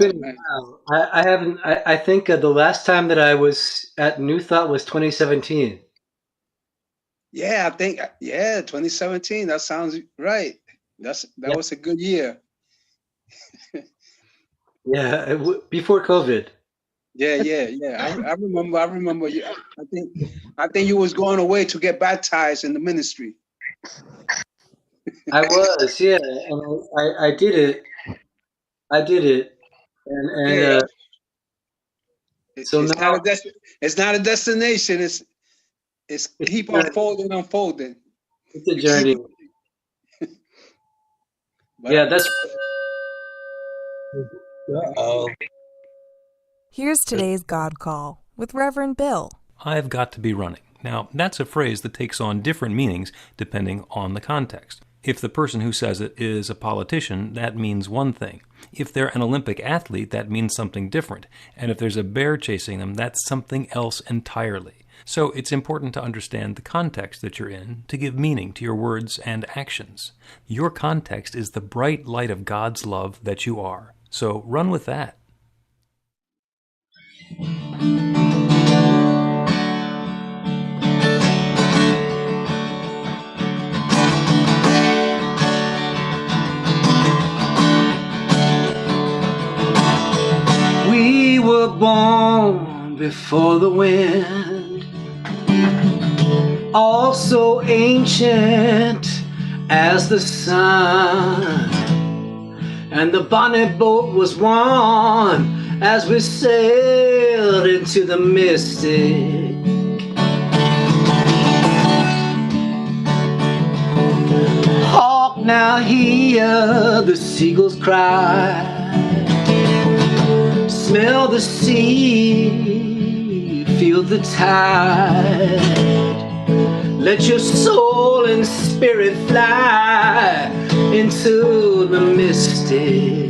been Oh a man. while. I haven't. I think the last time that I was at New Thought was 2017. Yeah, I think yeah, 2017. That sounds right. That Yeah, was a good year. yeah, before COVID. Yeah, yeah, yeah. I remember. I remember. You. I think. I think you was going away to get baptized in the ministry. I was, yeah, and I did it. I did it, and Yeah. so It's not now a it's not a destination. It's it's keep a journey. unfolding, unfolding. It's a You keep. journey. But Yeah, that's. Oh, Here's today's God Call with Reverend Bill. I've got to be running. Now, that's a phrase that takes on different meanings depending on the context. If the person who says it is a politician, that means one thing. If they're an Olympic athlete, that means something different. And if there's a bear chasing them, that's something else entirely. So it's important to understand the context that you're in to give meaning to your words and actions. Your context is the bright light of God's love that you are. So run with that. We were born before the wind, also ancient as the sun, and the bonnet boat was one as we sailed into the mystic. Hark now, hear the seagulls cry, smell the sea, feel the tide. Let your soul and spirit fly into the mystic.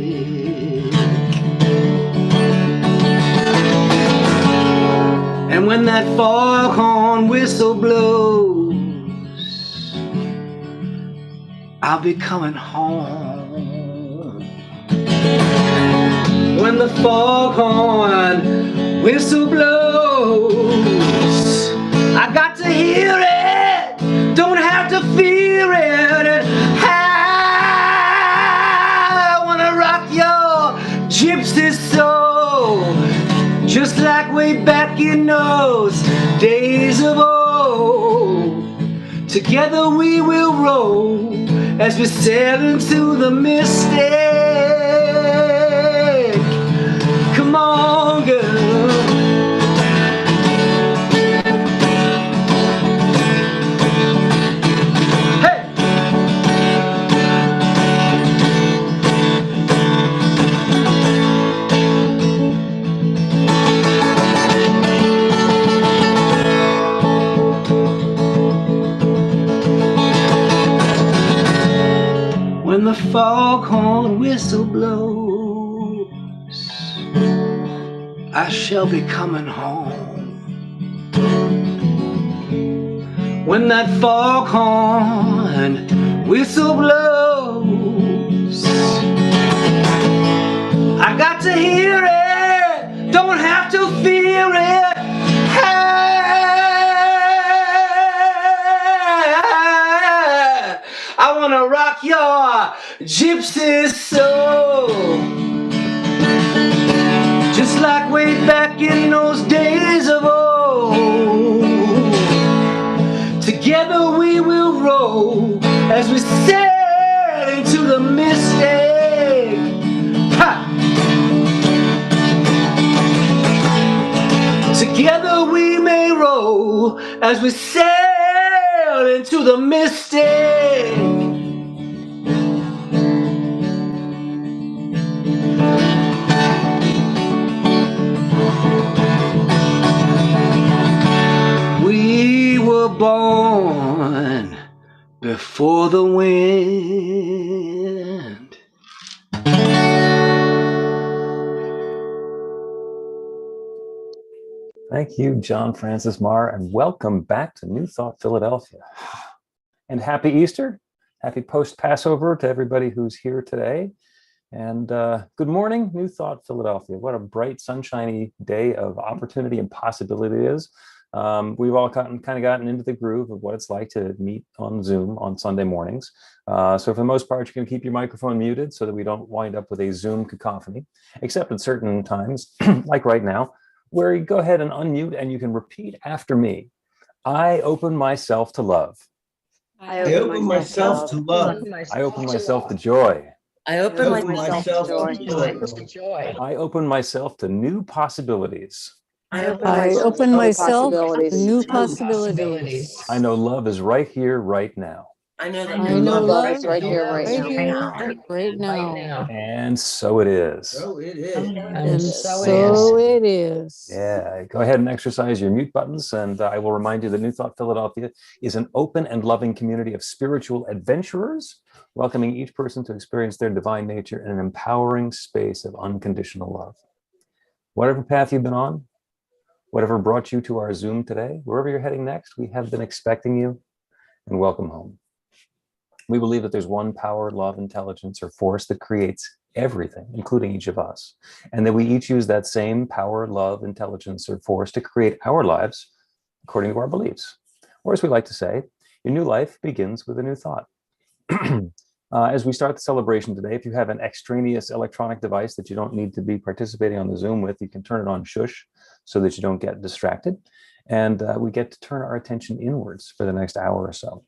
And when that foghorn whistle blows, I'll be coming home. When the foghorn whistle blows, I got to hear it, don't have to fear it. I wanna rock your gypsy soul, just like way back in those days of old. Together we will roll as we sail into the mystic. Come on, girl. Hey! When the foghorn whistle blows, I shall be coming home. When that foghorn whistle blows, I got to hear it, don't have to fear it. Hey, I wanna rock your gypsy soul, just like way back in those days of old. Together we will roll as we sail into the mystic. Ha! Together we may roll as we sail into the mystic. We were born before the wind. Thank you, John Francis Marr, and welcome back to New Thought Philadelphia. And happy Easter. Happy post-Passover to everybody who's here today. And good morning, New Thought, Philadelphia. What a bright, sunshiny day of opportunity and possibility it is. We've all kind of gotten into the groove of what it's like to meet on Zoom on Sunday mornings. So for the most part, you can keep your microphone muted so that we don't wind up with a Zoom cacophony, except at certain times, like right now, where you go ahead and unmute and you can repeat after me. I open myself to love. I open myself to love. I open myself to joy. I open myself to joy. I open myself to new possibilities. I open myself to new possibilities. I know love is right here, right now. I know love is right here, right now. And so it is. So it is. And so it is. Yeah, go ahead and exercise your mute buttons. And I will remind you that New Thought Philadelphia is an open and loving community of spiritual adventurers, welcoming each person to experience their divine nature in an empowering space of unconditional love. Whatever path you've been on, whatever brought you to our Zoom today, wherever you're heading next, we have been expecting you, and welcome home. We believe that there's one power, love, intelligence, or force that creates everything, including each of us, and that we each use that same power, love, intelligence, or force to create our lives according to our beliefs. Or as we like to say, your new life begins with a new thought. As we start the celebration today, if you have an extraneous electronic device that you don't need to be participating on the Zoom with, you can turn it on shush so that you don't get distracted. And we get to turn our attention inwards for the next hour or so.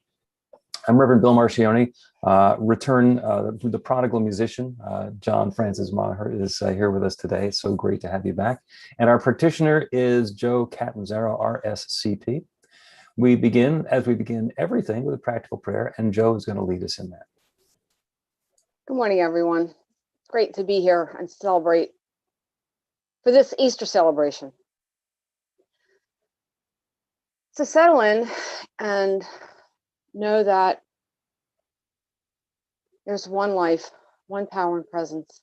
I'm Reverend Bill Marcioni, the prodigal musician. John Francis Maher is here with us today. It's so great to have you back. And our practitioner is Joe Catanzaro, RSCP. We begin everything with a practical prayer, and Joe is going to lead us in that. Good morning, everyone. It's great to be here and celebrate for this Easter celebration. So settle in and know that there's one life, one power and presence.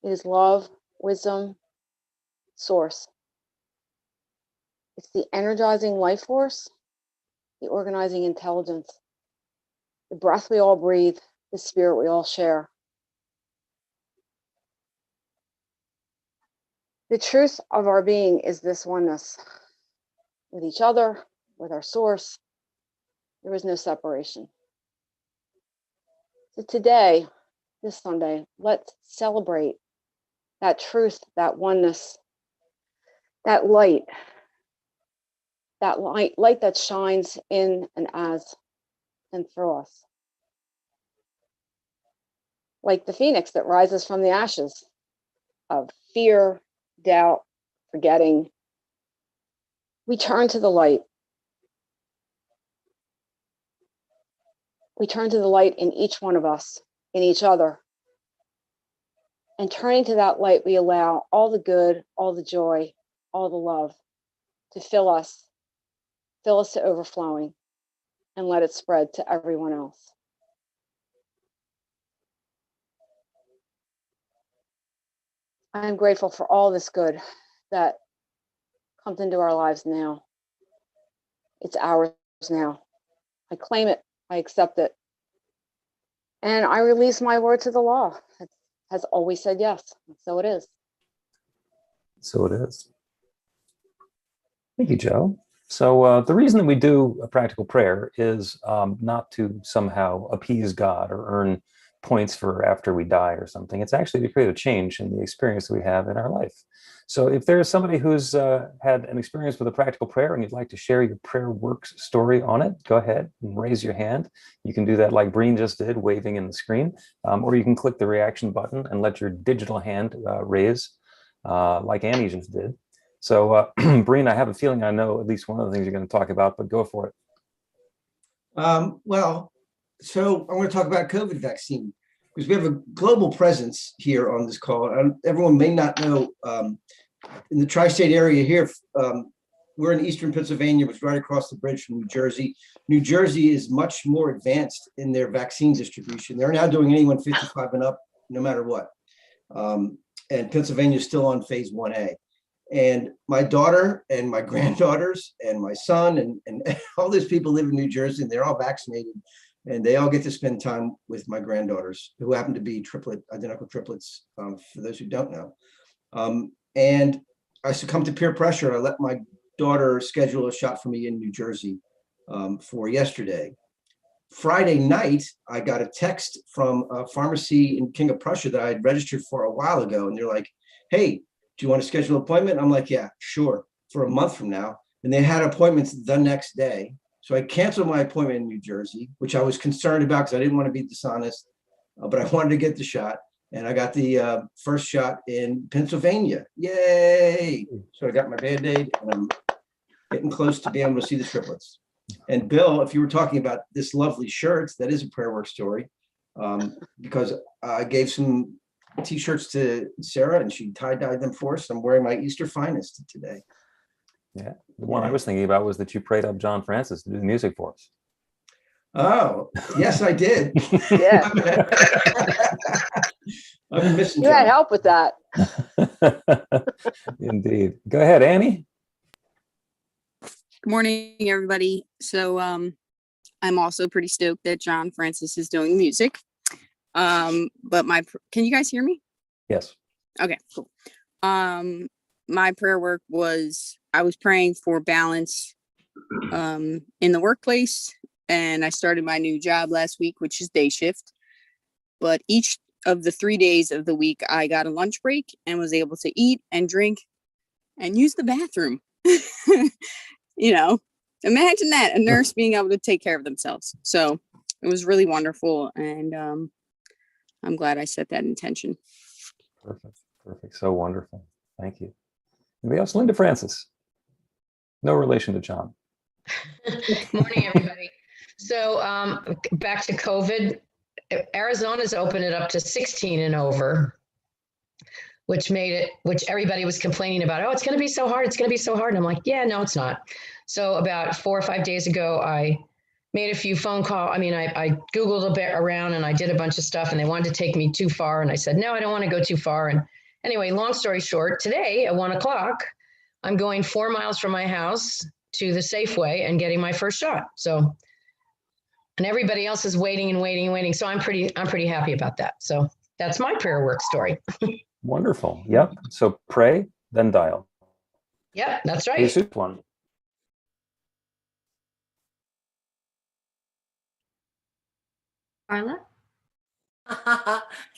It is love, wisdom, source. It's the energizing life force, the organizing intelligence, the breath we all breathe, the spirit we all share. The truth of our being is this oneness with each other, with our source. There is no separation. So today, this Sunday, let's celebrate that truth, that oneness, that light that shines in and as and through us. Like the phoenix that rises from the ashes of fear, doubt, forgetting. We turn to the light. We turn to the light in each one of us, in each other. And turning to that light, we allow all the good, all the joy, all the love to fill us to overflowing, and let it spread to everyone else. I am grateful for all this good that comes into our lives now. It's ours now. I claim it, I accept it, and I release my word to the law. It has always said yes, and so it is. So it is. Thank you, Joe. So the reason that we do a practical prayer is not to somehow appease God or earn points for after we die or something. It's actually to create a change in the experience that we have in our life. So if there's somebody who's had an experience with a practical prayer and you'd like to share your prayer works story on it, go ahead and raise your hand. You can do that like Breen just did, waving in the screen, or you can click the reaction button and let your digital hand raise like Annie just did. So Breen, I have a feeling I know at least one of the things you're going to talk about, but go for it. Well, so I want to talk about COVID vaccine because we have a global presence here on this call. Everyone may not know, in the tri-state area here, we're in Eastern Pennsylvania, which is right across the bridge from New Jersey. New Jersey is much more advanced in their vaccine distribution. They're now doing anyone 55 and up, no matter what. And Pennsylvania is still on phase 1A. And my daughter and my granddaughters and my son and all these people live in New Jersey, and they're all vaccinated. and they all get to spend time with my granddaughters, who happen to be identical triplets, for those who don't know. And I succumbed to peer pressure. I let my daughter schedule a shot for me in New Jersey for yesterday. Friday night, I got a text from a pharmacy in King of Prussia that I had registered for a while ago. And they're like, hey, do you want to schedule an appointment? I'm like, yeah, sure, for a month from now. And they had appointments the next day. So I canceled my appointment in New Jersey, which I was concerned about because I didn't want to be dishonest, but I wanted to get the shot. And I got the first shot in Pennsylvania. Yay! So I got my Band-Aid, and I'm getting close to being able to see the triplets. And Bill, if you were talking about this lovely shirt, that is a prayer work story, because I gave some T-shirts to Sarah and she tie-dyed them for us. I'm wearing my Easter finest today. Yeah, the one I was thinking about was that you prayed up John Francis to do the music for us. Oh, yes, I did. Yeah. I've been missing You had John. help with that. Indeed. Go ahead, Annie. Good morning, everybody. So I'm also pretty stoked that John Francis is doing music. But can you guys hear me? Yes. Okay, cool. My prayer work was, I was praying for balance in the workplace, and I started my new job last week, which is day shift. But each of the 3 days of the week, I got a lunch break and was able to eat and drink and use the bathroom. You know, imagine that, a nurse being able to take care of themselves. So it was really wonderful. And I'm glad I set that intention. Perfect. Perfect. So wonderful. Thank you. Anybody else? Linda Francis. No relation to John. Good morning, everybody. So back to COVID, Arizona's opened it up to 16 and over, which everybody was complaining about. Oh, it's going to be so hard. It's going to be so hard. And I'm like, yeah, no, it's not. So about 4 or 5 days ago, I made a few phone calls. I mean, I Googled a bit around and I did a bunch of stuff, and they wanted to take me too far. And I said, no, I don't want to go too far. And anyway, long story short, today at 1 o'clock, I'm going 4 miles from my house to the Safeway and getting my first shot. So, and everybody else is waiting and waiting and waiting. So I'm pretty happy about that. So that's my prayer work story. Wonderful. Yep. So pray, then dial. Yep, that's right. Jesus one. Carla?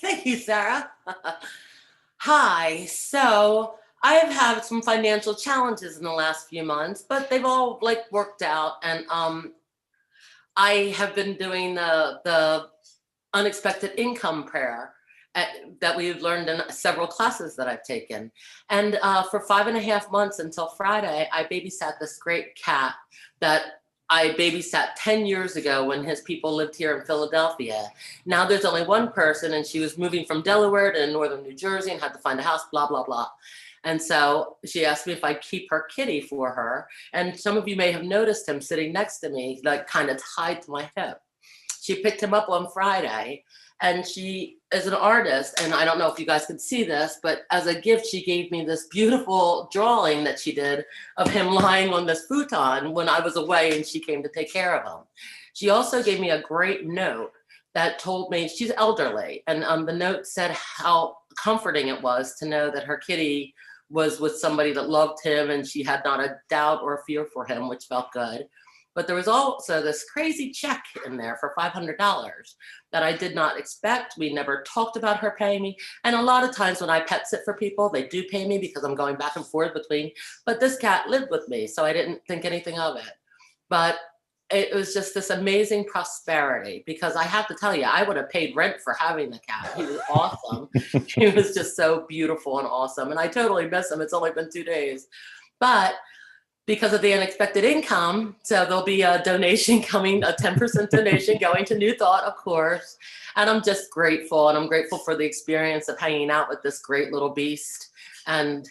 Thank you, Sarah. Hi. So I have had some financial challenges in the last few months, but they've all worked out. And I have been doing the unexpected income prayer that we've learned in several classes that I've taken. And for 5.5 months until Friday, I babysat this great cat that I babysat 10 years ago when his people lived here in Philadelphia. Now there's only one person, and she was moving from Delaware to northern New Jersey and had to find a house, blah, blah, blah. And so she asked me if I'd keep her kitty for her. And some of you may have noticed him sitting next to me, kind of tied to my hip. She picked him up on Friday, and she is an artist. And I don't know if you guys can see this, but as a gift, she gave me this beautiful drawing that she did of him lying on this futon when I was away and she came to take care of him. She also gave me a great note that told me, she's elderly, and the note said how comforting it was to know that her kitty was with somebody that loved him and she had not a doubt or a fear for him, which felt good. But there was also this crazy check in there for $500 that I did not expect. We never talked about her paying me. And a lot of times when I pet sit for people, they do pay me because I'm going back and forth between, but this cat lived with me, so I didn't think anything of it. But it was just this amazing prosperity, because I have to tell you, I would have paid rent for having the cat. He was awesome. He was just so beautiful and awesome. And I totally miss him. It's only been 2 days. But because of the unexpected income, so there'll be a donation coming, a 10% donation going to New Thought, of course. And I'm just grateful. And I'm grateful for the experience of hanging out with this great little beast and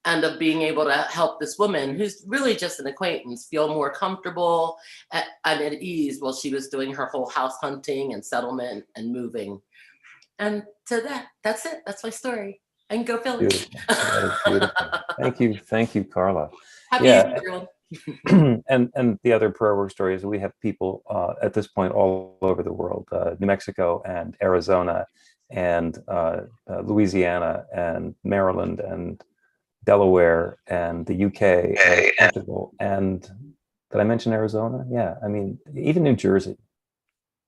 of being able to help this woman who's really just an acquaintance feel more comfortable and at ease while she was doing her whole house hunting and settlement and moving. And so that's it. That's my story. And go Phillies. Beautiful. That is beautiful. Thank you. Thank you, Carla. Happy Easter, everyone. And the other prayer work story is we have people at this point all over the world, New Mexico and Arizona and Louisiana and Maryland and Delaware and the UK and Portugal. And did I mention Arizona? Yeah, I mean, even New Jersey.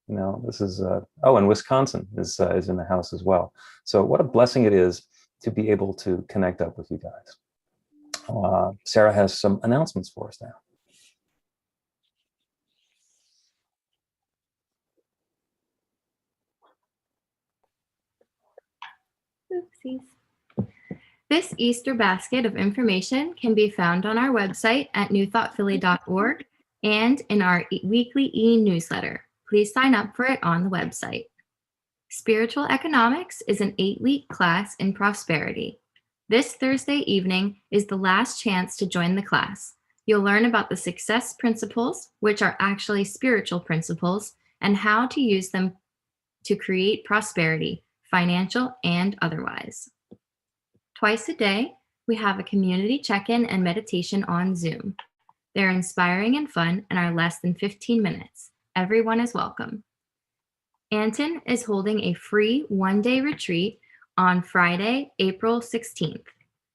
You know, this is, oh, and Wisconsin is in the house as well. So what a blessing it is to be able to connect up with you guys. Sarah has some announcements for us now. Oopsies. This Easter basket of information can be found on our website at newthoughtphilly.org and in our weekly e-newsletter. Please sign up for it on the website. Spiritual Economics is an 8-week class in prosperity. This Thursday evening is the last chance to join the class. You'll learn about the success principles, which are actually spiritual principles, and how to use them to create prosperity, financial and otherwise. Twice a day, we have a community check-in and meditation on Zoom. They're inspiring and fun and are less than 15 minutes. Everyone is welcome. Anton is holding a free one-day retreat on Friday, April 16th.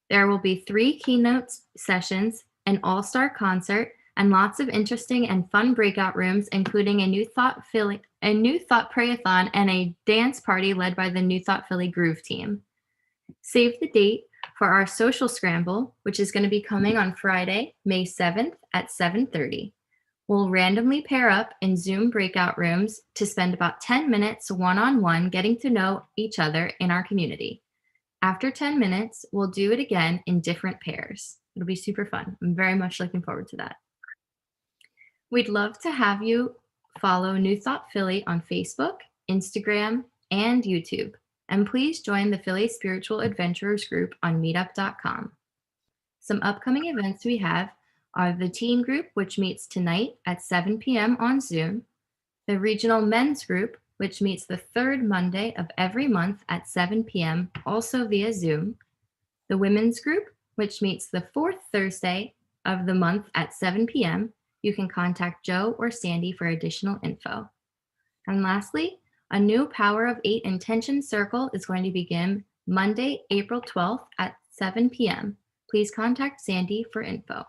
There will be 3 keynote sessions, an all-star concert, and lots of interesting and fun breakout rooms, including a New Thought Pray-a-thon and a dance party led by the New Thought Philly Groove team. Save the date for our social scramble, which is going to be coming on Friday, May 7th at 7:30. We'll randomly pair up in Zoom breakout rooms to spend about 10 minutes one-on-one getting to know each other in our community. After 10 minutes, we'll do it again in different pairs. It'll be super fun. I'm very much looking forward to that. We'd love to have you follow New Thought Philly on Facebook, Instagram, and YouTube. And please join the Philly Spiritual Adventurers group on meetup.com. Some upcoming events we have are the teen group, which meets tonight at 7 p.m. on Zoom, the regional men's group, which meets the 3rd Monday of every month at 7 p.m., also via Zoom, the women's group, which meets the 4th Thursday of the month at 7 p.m. You can contact Joe or Sandy for additional info. And lastly, a new Power of 8 Intention Circle is going to begin Monday, April 12th at 7 p.m. Please contact Sandy for info.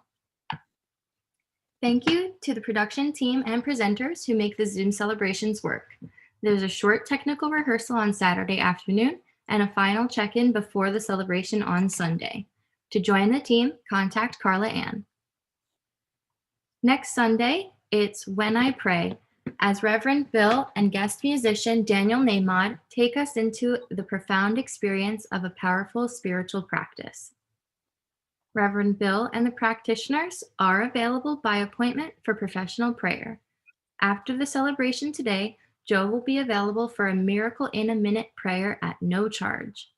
Thank you to the production team and presenters who make the Zoom celebrations work. There's a short technical rehearsal on Saturday afternoon and a final check-in before the celebration on Sunday. To join the team, contact Carla Ann. Next Sunday, it's When I Pray, as Reverend Bill and guest musician Daniel Namod take us into the profound experience of a powerful spiritual practice. Reverend Bill and the practitioners are available by appointment for professional prayer. After the celebration today, Joe will be available for a Miracle in a Minute prayer at no charge.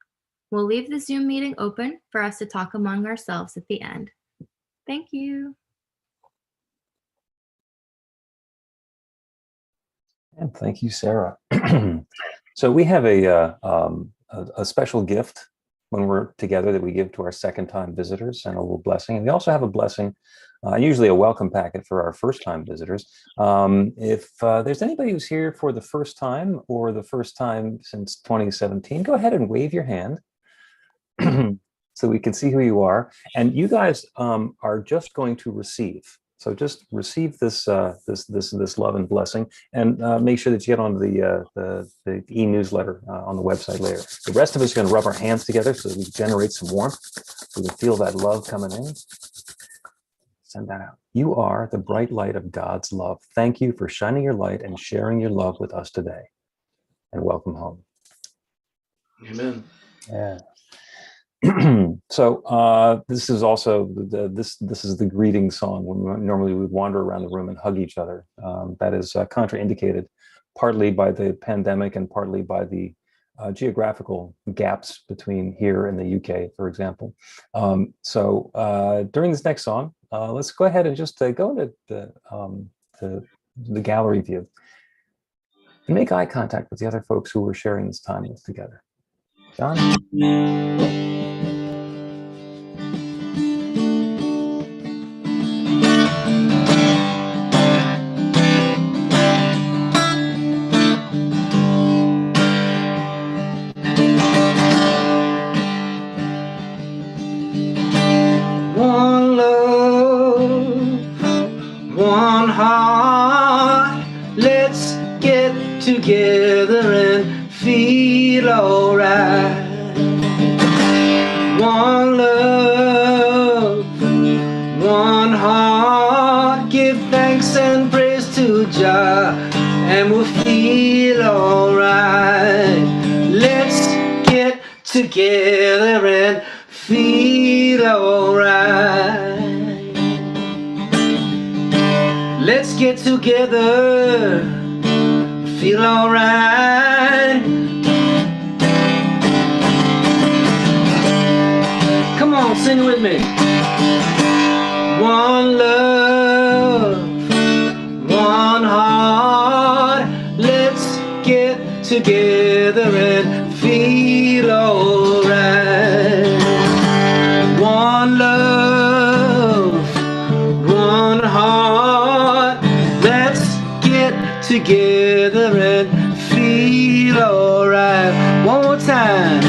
We'll leave the Zoom meeting open for us to talk among ourselves at the end. Thank you. And thank you, Sarah. So we have a special gift when we're together that we give to our second-time visitors, and a little blessing. And we also have a blessing, usually a welcome packet for our first-time visitors. If there's anybody who's here for the first time or the first time since 2017, go ahead and wave your hand so we can see who you are. And you guys are just going to receive. So just receive this this love and blessing, and make sure that you get onto the e-newsletter on the website later. The rest of us are going to rub our hands together so that we generate some warmth, so we feel that love coming in. Send that out. You are the bright light of God's love. Thank you for shining your light and sharing your love with us today. And welcome home. Amen. Yeah. So this is also this is the greeting song when normally we wander around the room and hug each other. That is contraindicated, partly by the pandemic and partly by the geographical gaps between here and the UK, for example. So during this next song, let's go ahead and just go into the gallery view and make eye contact with the other folks who we're sharing this time with together. John? together and feel alright. Let's get together, feel alright. Come on, sing with me. One love, one heart. Let's get together and feel alright. One love, one heart. Let's get together and feel alright. One more time.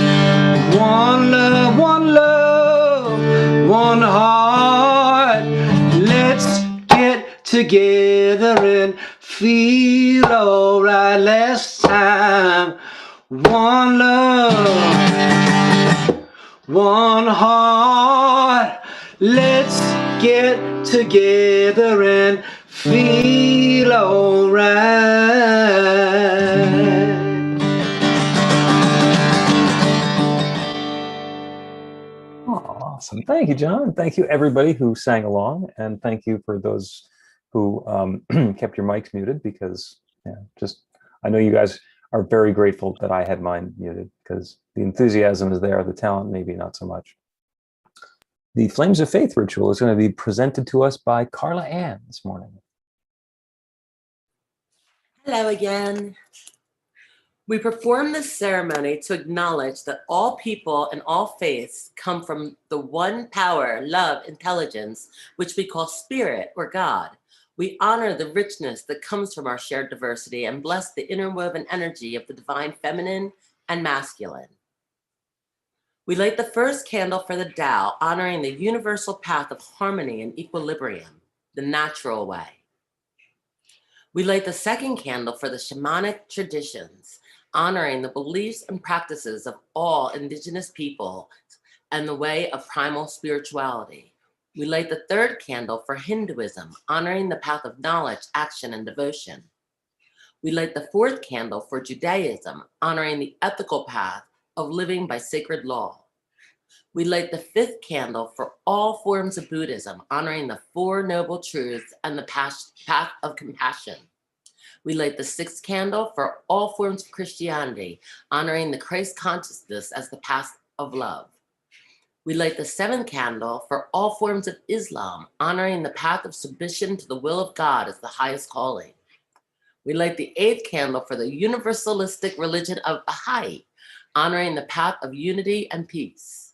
One love, one love, one heart. Let's get together and feel alright. Last time. One love, one heart. Let's get together and feel alright. Awesome. Thank you, John. Thank you, everybody who sang along. And thank you for those who kept your mics muted, because I know you guys are very grateful that I had mine muted, because the enthusiasm is there, the talent maybe not so much. The Flames of Faith ritual is going to be presented to us by Carla Ann this morning. Hello again. We perform this ceremony to acknowledge that all people and all faiths come from the one power, love, intelligence, which we call spirit or God. We honor the richness that comes from our shared diversity and bless the interwoven energy of the divine feminine and masculine. We light the first candle for the Tao, honoring the universal path of harmony and equilibrium, the natural way. We light the second candle for the shamanic traditions, honoring the beliefs and practices of all indigenous people and the way of primal spirituality. We light the third candle for Hinduism, honoring the path of knowledge, action, and devotion. We light the fourth candle for Judaism, honoring the ethical path of living by sacred law. We light the fifth candle for all forms of Buddhism, honoring the Four Noble Truths and the path of compassion. We light the sixth candle for all forms of Christianity, honoring the Christ consciousness as the path of love. We light the seventh candle for all forms of Islam, honoring the path of submission to the will of God as the highest calling. We light the eighth candle for the universalistic religion of Baha'i, honoring the path of unity and peace.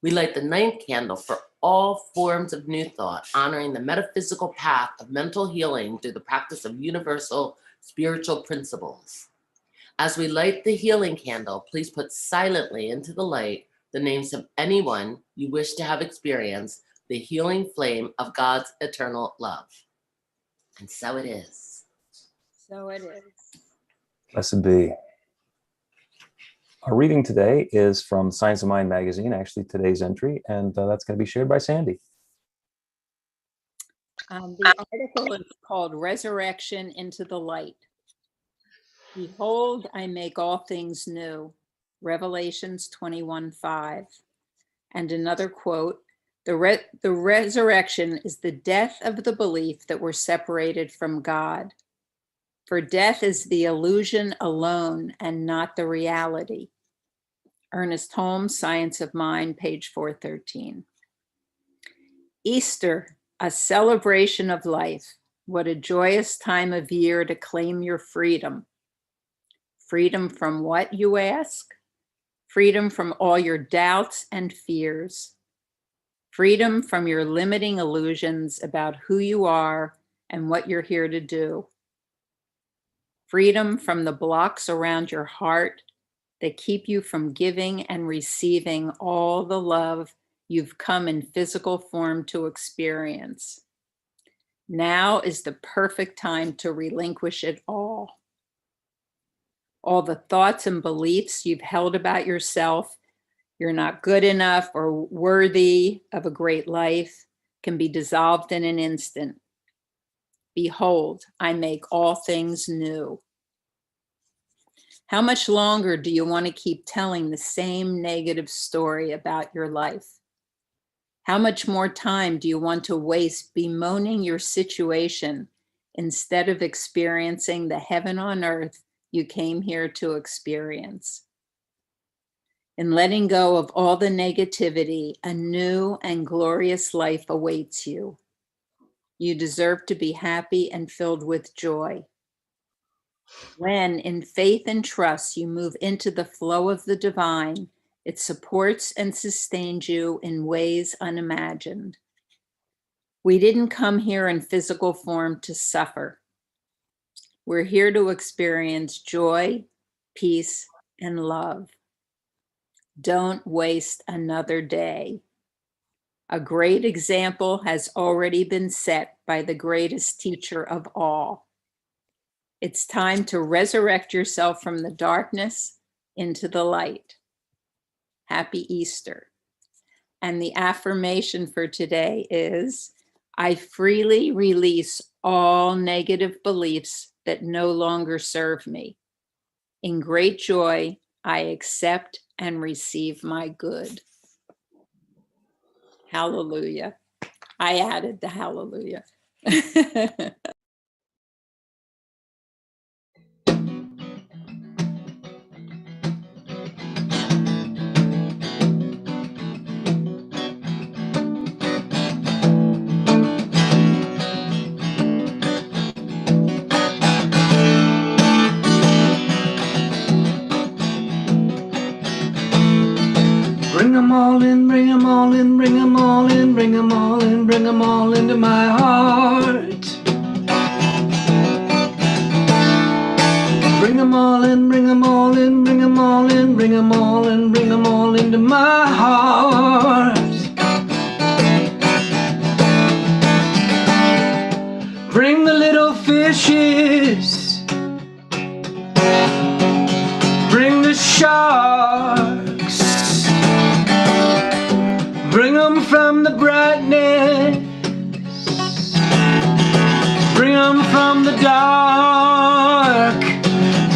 We light the ninth candle for all forms of New Thought, honoring the metaphysical path of mental healing through the practice of universal spiritual principles. As we light the healing candle, please put silently into the light the names of anyone you wish to have experienced the healing flame of God's eternal love. And so it is. So it is. Blessed be. Our reading today is from Science of Mind magazine, actually today's entry, and that's going to be shared by Sandy. The article is called Resurrection into the Light. Behold, I make all things new. Revelations 21:5. And another quote, the resurrection is the death of the belief that we're separated from God. For death is the illusion alone and not the reality. Ernest Holmes, Science of Mind, page 413. Easter, a celebration of life. What a joyous time of year to claim your freedom. Freedom from what, you ask? Freedom from all your doubts and fears. Freedom from your limiting illusions about who you are and what you're here to do. Freedom from the blocks around your heart that keep you from giving and receiving all the love you've come in physical form to experience. Now is the perfect time to relinquish it all. All the thoughts and beliefs you've held about yourself, you're not good enough or worthy of a great life, can be dissolved in an instant. Behold, I make all things new. How much longer do you want to keep telling the same negative story about your life? How much more time do you want to waste bemoaning your situation instead of experiencing the heaven on earth you came here to experience? In letting go of all the negativity, a new and glorious life awaits you. You deserve to be happy and filled with joy. When, in faith and trust, you move into the flow of the divine, it supports and sustains you in ways unimagined. We didn't come here in physical form to suffer. We're here to experience joy, peace, and love. Don't waste another day. A great example has already been set by the greatest teacher of all. It's time to resurrect yourself from the darkness into the light. Happy Easter. And the affirmation for today is, I freely release all negative beliefs that no longer serve me. In great joy, I accept and receive my good. Hallelujah. I added the hallelujah. Bring them all in, bring them all in, bring them all in, bring them all in, bring them all into my heart. Bring them all in, bring them all in, bring them all in, bring them all in, bring them all into my heart. Bring the little fishes, bring the sharks, bring them from the brightness, bring them from the dark.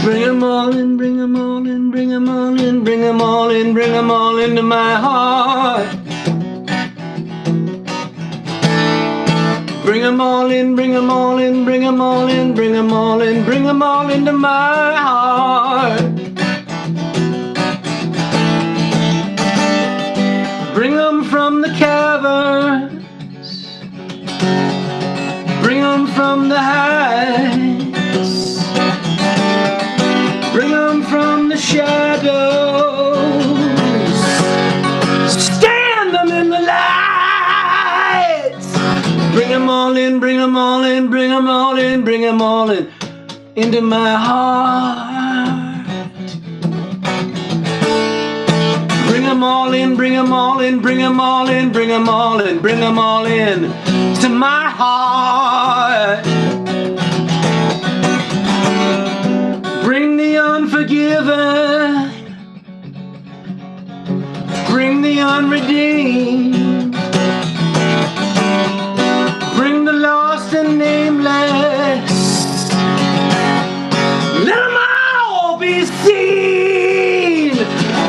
Bring them all in, bring them all in, bring them all in, bring them all in, bring them all into my heart. Bring them all in, bring them all in, bring them all in, bring them all in, bring them all into my heart. Bring them from the caverns, bring them from the heights, bring them from the shadows, stand them in the lights. Bring them all in, bring them all in, bring them all in, bring them all in, into my heart. Bring them all in, bring them all in, bring them all in, bring them all in, bring them all in to my heart. Bring the unforgiven, bring the unredeemed, bring the lost and nameless, let them all be seen.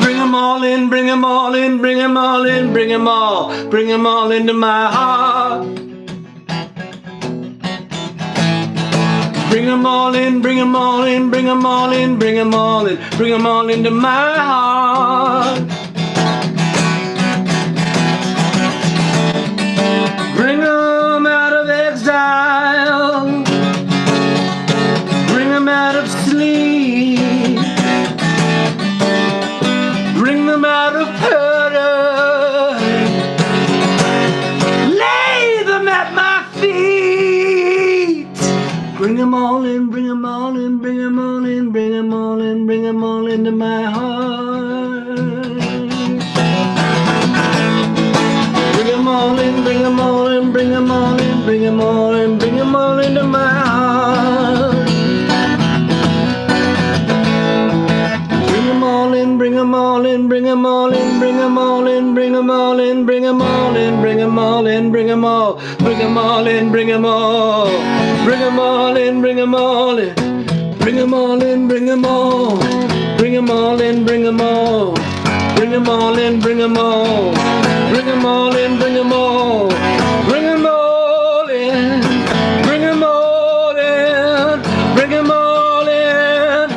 Bring them all in, bring them all in, bring them all in, bring them all into my heart. Bring them all in, bring them all in, bring them all in, bring them all in, bring them all into my heart. Bring them out of exile, bring them out of sleep, bring them out of paradise, lay them at my feet. Bring them all in, bring them all in, bring them all in, bring them all in, bring them all into my heart. Bring them all in, bring them all in, bring them all in, bring them all in, bring them all into my heart. Bring them all in, bring them all in, bring them all in, bring them all in, bring them all in, bring them all in, bring them all in, bring them all, bring them all in, bring them all, bring them all in, bring them all in, Bring 'em all in, bring 'em all. Bring 'em all in, bring 'em all. Bring 'em all in, bring 'em all. Bring 'em all in, bring 'em all. Bring 'em all in. Bring 'em all in. Bring 'em all in.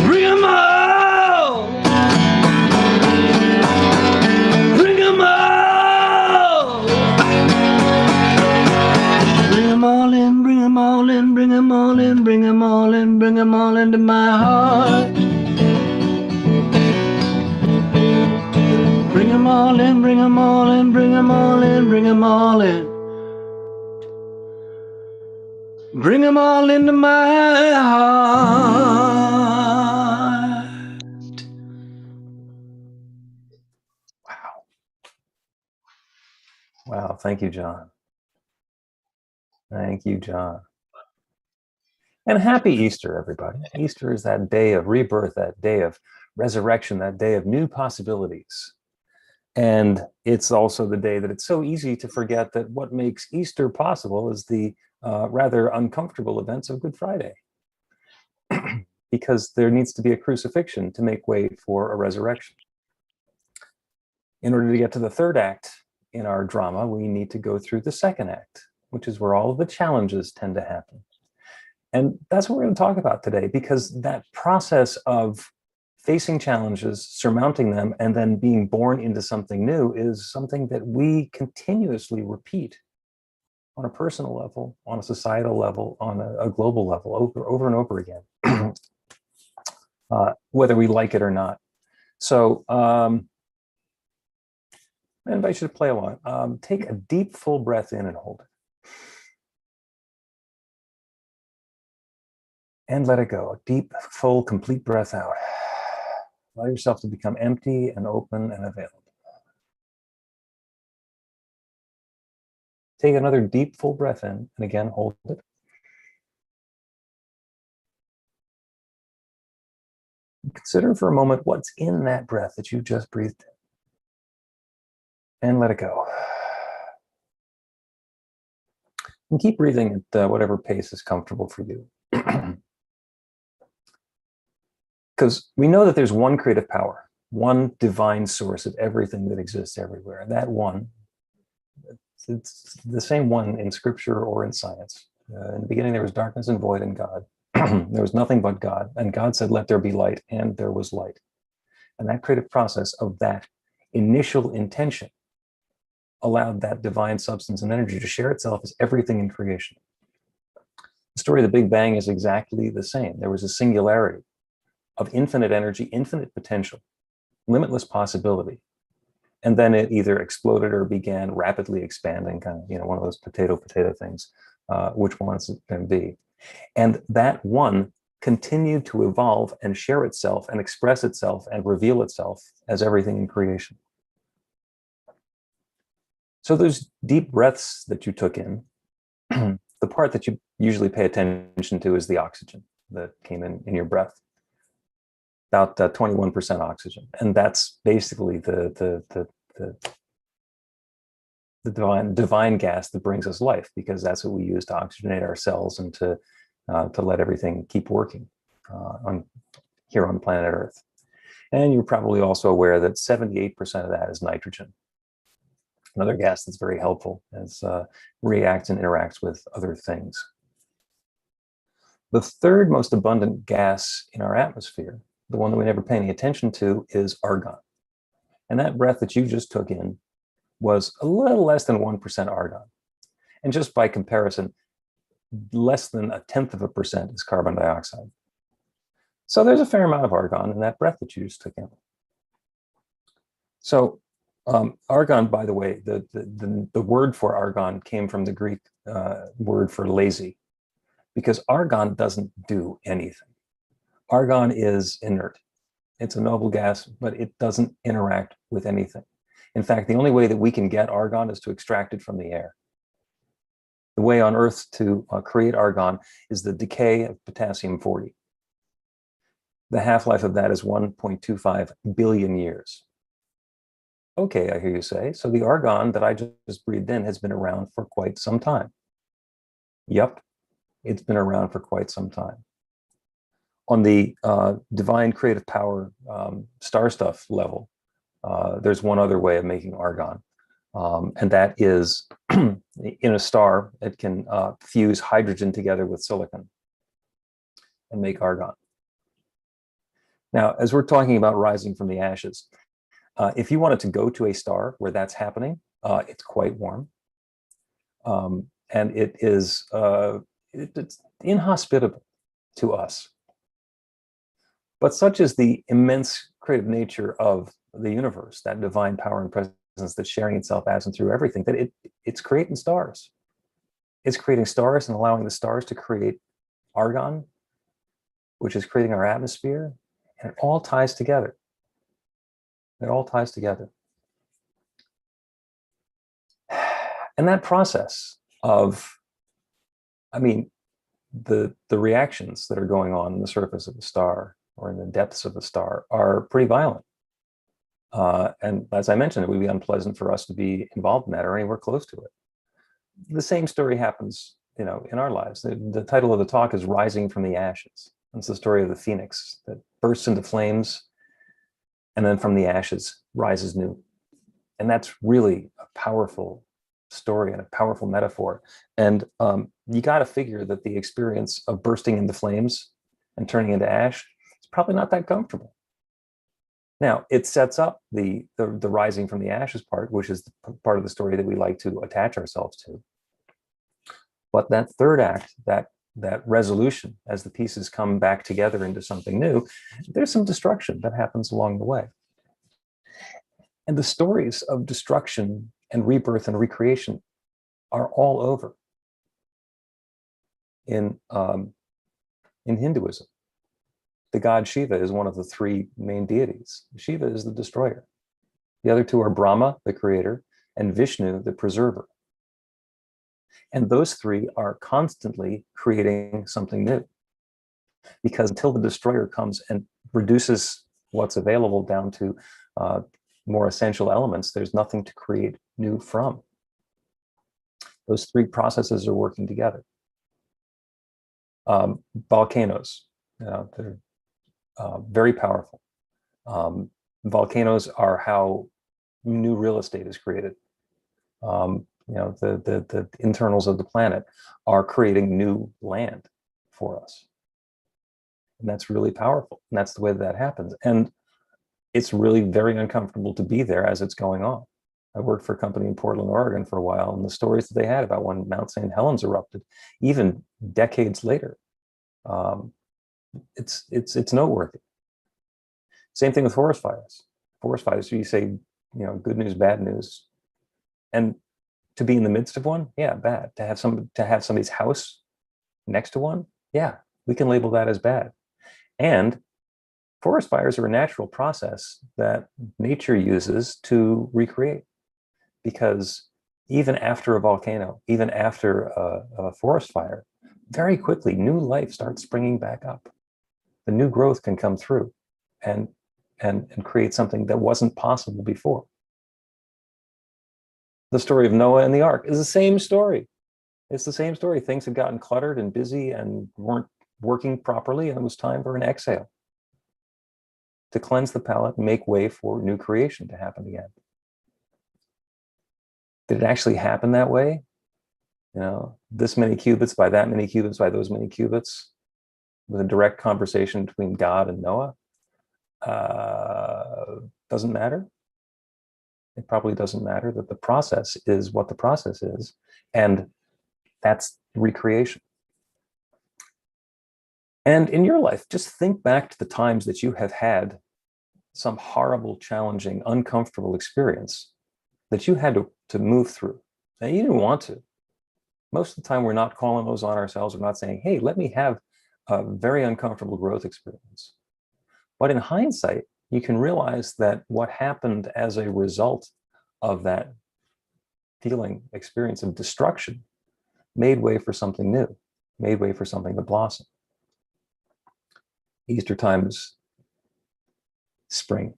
Bring 'em all. Bring 'em all. Bring 'em all in, bring 'em all in, bring 'em all in, bring 'em all in, bring 'em all into my heart. Bring 'em all in, bring 'em all in, bring 'em all in, bring 'em all in. Bring 'em all into my heart. Wow, thank you, John. Thank you, John. And happy Easter, everybody. Easter is that day of rebirth, that day of resurrection, that day of new possibilities. And it's also the day that it's so easy to forget that what makes Easter possible is the rather uncomfortable events of Good Friday. Because there needs to be a crucifixion to make way for a resurrection. In order to get to the third act in our drama, we need to go through the second act, which is where all of the challenges tend to happen. And that's what we're going to talk about today, because that process of facing challenges, surmounting them, and then being born into something new is something that we continuously repeat on a personal level, on a societal level, on a global level, over and over again, whether we like it or not. So I invite you to play along. Take a deep, full breath in and hold it. And let it go. A deep, full, complete breath out. Allow yourself to become empty and open and available. Take another deep, full breath in, and again, hold it. Consider for a moment what's in that breath that you just breathed in. And let it go. And keep breathing at whatever pace is comfortable for you. Because we know that there's one creative power, one divine source of everything that exists everywhere. And that one, it's the same one in scripture or in science. In the beginning, there was darkness and void in God. There was nothing but God. And God said, let there be light, and there was light. And that creative process of that initial intention allowed that divine substance and energy to share itself as everything in creation. The story of the Big Bang is exactly the same. There was a singularity of infinite energy, infinite potential, limitless possibility. And then it either exploded or began rapidly expanding, kind of, one of those potato things, which one it's going to be. And that one continued to evolve and share itself and express itself and reveal itself as everything in creation. So those deep breaths that you took in, the part that you usually pay attention to is the oxygen that came in your breath. About 21% oxygen, and that's basically the divine gas that brings us life, because that's what we use to oxygenate our cells and to let everything keep working here on planet Earth. And you're probably also aware that 78% of that is nitrogen, another gas that's very helpful as reacts and interacts with other things. The third most abundant gas in our atmosphere, the one that we never pay any attention to, is argon. And that breath that you just took in was a little less than 1% argon. And just by comparison, less than 0.1% is carbon dioxide. So there's a fair amount of argon in that breath that you just took in. So argon, by the way, the word for argon came from the Greek word for lazy, because argon doesn't do anything. Argon is inert. It's a noble gas, but it doesn't interact with anything. In fact, the only way that we can get argon is to extract it from the air. The way on Earth to create argon is the decay of potassium-40. The half-life of that is 1.25 billion years. Okay, I hear you say, so the argon that I just breathed in has been around for quite some time. Yep, it's been around for quite some time. On the divine creative power star stuff level, there's one other way of making argon, and that is in a star, it can fuse hydrogen together with silicon and make argon. Now, as we're talking about rising from the ashes, if you wanted to go to a star where that's happening, it's quite warm. And it is it's inhospitable to us. But such is the immense creative nature of the universe, that divine power and presence that's sharing itself as and through everything, that it's creating stars. It's creating stars and allowing the stars to create argon, which is creating our atmosphere, and it all ties together. It all ties together. And that process of, I mean, the reactions that are going on the surface of the star or in the depths of the star are pretty violent. And as I mentioned, it would be unpleasant for us to be involved in that or anywhere close to it. The same story happens, you know, in our lives. The title of the talk is Rising from the Ashes. It's the story of the phoenix that bursts into flames and then from the ashes rises new. And that's really a powerful story and a powerful metaphor. And you got to figure that the experience of bursting into flames and turning into ash is probably not that comfortable. Now, it sets up the rising from the ashes part, which is the part of the story that we like to attach ourselves to. But that third act, that resolution, as the pieces come back together into something new, there's some destruction that happens along the way. And the stories of destruction and rebirth and recreation are all over in Hinduism. The god Shiva is one of the three main deities. Shiva is the destroyer. The other two are Brahma, the creator, and Vishnu, the preserver. And those three are constantly creating something new. Because until the destroyer comes and reduces what's available down to more essential elements, there's nothing to create new from. Those three processes are working together. Volcanoes, they're very powerful. Volcanoes are how new real estate is created. The internals of the planet are creating new land for us. And that's really powerful. And that's the way that happens. And it's really very uncomfortable to be there as it's going on. I worked for a company in Portland, Oregon for a while, and the stories that they had about when Mount St. Helens erupted, even decades later, it's noteworthy. Same thing with forest fires. Forest fires, you say, good news, bad news. And to be in the midst of one, yeah, bad. To have somebody's house next to one, yeah, we can label that as bad. And forest fires are a natural process that nature uses to recreate, because even after a volcano, even after a forest fire, very quickly new life starts springing back up. The new growth can come through and create something that wasn't possible before. The story of Noah and the ark is the same story. It's the same story. Things had gotten cluttered and busy and weren't working properly, and it was time for an exhale to cleanse the palate and make way for new creation to happen again. Did it actually happen that way? This many cubits by that many cubits by those many cubits, with a direct conversation between God and Noah? Doesn't matter. It probably doesn't matter. That the process is what the process is, and that's recreation. And in your life, just think back to the times that you have had some horrible, challenging, uncomfortable experience that you had to move through. And you didn't want to. Most of the time, we're not calling those on ourselves. We're not saying, hey, let me have a very uncomfortable growth experience. But in hindsight, you can realize that what happened as a result of that experience of destruction made way for something new, made way for something to blossom. Easter time is spring.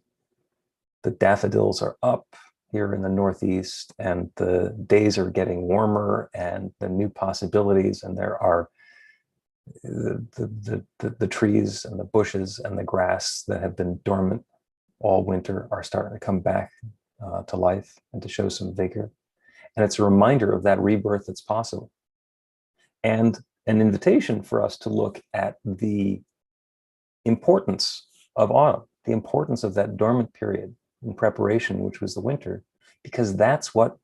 The daffodils are up here in the Northeast, and the days are getting warmer, and the new possibilities, and there are the trees and the bushes and the grass that have been dormant all winter are starting to come back to life and to show some vigor. And it's a reminder of that rebirth that's possible. And an invitation for us to look at the importance of autumn, the importance of that dormant period in preparation, which was the winter, because that's what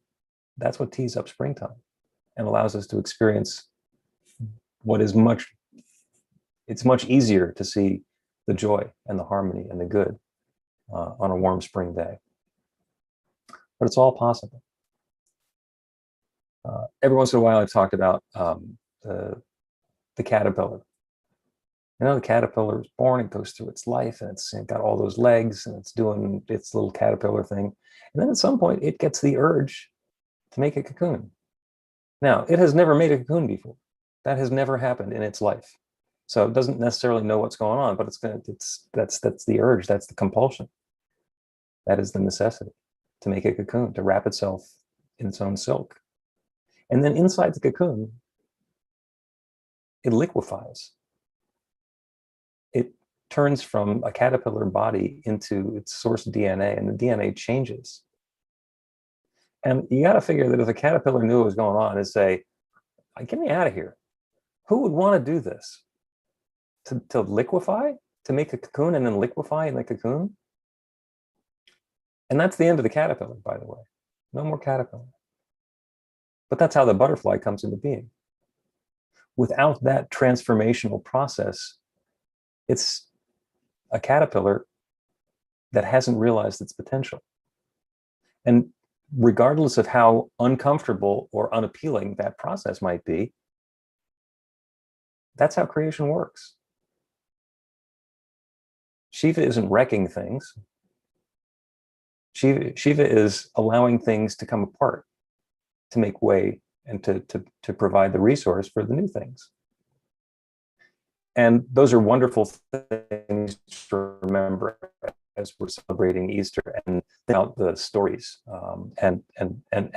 tees up springtime and allows us to experience what is it's much easier to see the joy and the harmony and the good on a warm spring day. But it's all possible. Every once in a while, I've talked about the caterpillar. You know, the caterpillar is born, it goes through its life, and it's got all those legs, and it's doing its little caterpillar thing. And then at some point, it gets the urge to make a cocoon. Now, it has never made a cocoon before. That has never happened in its life. So it doesn't necessarily know what's going on, but that's the urge, that's the compulsion. That is the necessity to make a cocoon, to wrap itself in its own silk. And then inside the cocoon, it liquefies. It turns from a caterpillar body into its source DNA, and the DNA changes. And you got to figure that if a caterpillar knew what was going on, it'd say, get me out of here. Who would want to do this? To liquefy? To make a cocoon and then liquefy in the cocoon? And that's the end of the caterpillar, by the way. No more caterpillar. But that's how the butterfly comes into being. Without that transformational process, it's a caterpillar that hasn't realized its potential. And regardless of how uncomfortable or unappealing that process might be, that's how creation works. Shiva isn't wrecking things. Shiva is allowing things to come apart, to make way, and to provide the resource for the new things. And those are wonderful things to remember as we're celebrating Easter, and about the stories and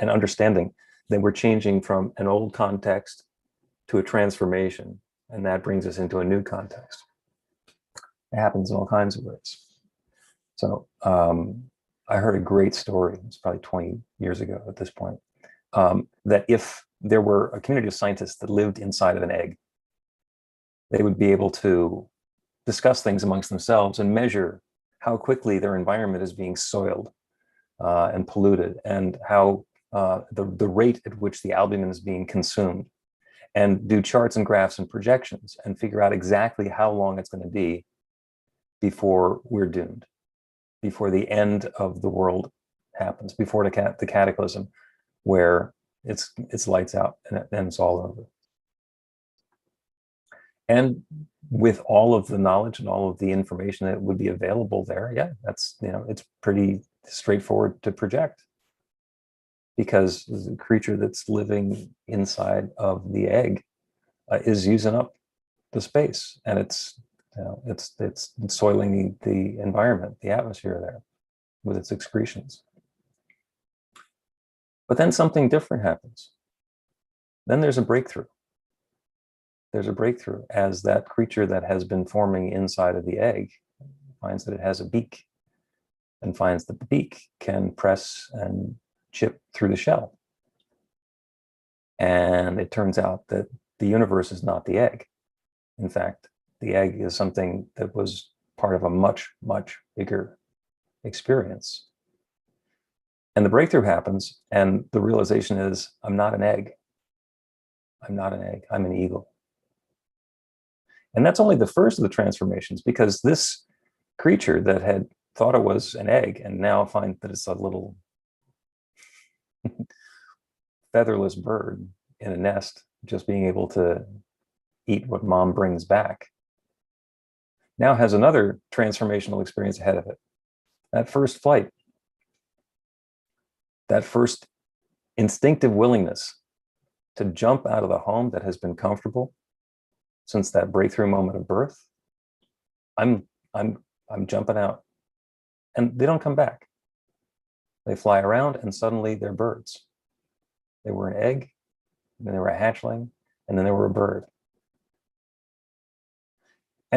understanding that we're changing from an old context to a transformation, and that brings us into a new context. It happens in all kinds of ways. So I heard a great story, it's probably 20 years ago at this point, that if there were a community of scientists that lived inside of an egg, they would be able to discuss things amongst themselves and measure how quickly their environment is being soiled and polluted, and how the rate at which the albumin is being consumed, and do charts and graphs and projections and figure out exactly how long it's going to be before we're doomed, before the end of the world happens, before the cataclysm where it's lights out and it's all over. And with all of the knowledge and all of the information that would be available there, yeah, that's, it's pretty straightforward to project, because the creature that's living inside of the egg is using up the space, and it's soiling the environment, the atmosphere there, with its excretions. But then something different happens. Then there's a breakthrough. There's a breakthrough as that creature that has been forming inside of the egg finds that it has a beak, and finds that the beak can press and chip through the shell. And it turns out that the universe is not the egg. In fact, the egg is something that was part of a much, much bigger experience. And the breakthrough happens, and the realization is, I'm not an egg. I'm not an egg, I'm an eagle. And that's only the first of the transformations, because this creature that had thought it was an egg and now finds that it's a little featherless bird in a nest, just being able to eat what mom brings back, now has another transformational experience ahead of it. That first flight, that first instinctive willingness to jump out of the home that has been comfortable since that breakthrough moment of birth. I'm jumping out, and they don't come back. They fly around, and suddenly they're birds. They were an egg, then they were a hatchling, and then they were a bird.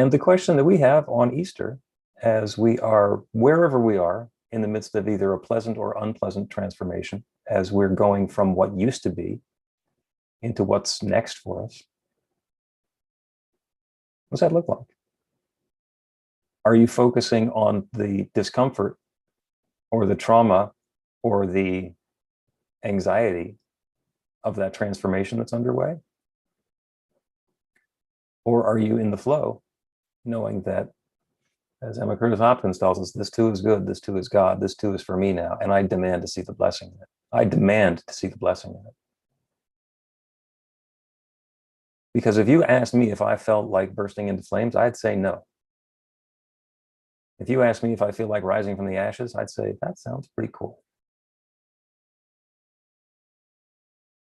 And the question that we have on Easter, as we are, wherever we are, in the midst of either a pleasant or unpleasant transformation, as we're going from what used to be into what's next for us, what does that look like? Are you focusing on the discomfort or the trauma or the anxiety of that transformation that's underway? Or are you in the flow, knowing that, as Emma Curtis Hopkins tells us, this too is good, this too is God, this too is for me now, and I demand to see the blessing in it. I demand to see the blessing in it. Because if you asked me if I felt like bursting into flames, I'd say no. If you asked me if I feel like rising from the ashes, I'd say, that sounds pretty cool.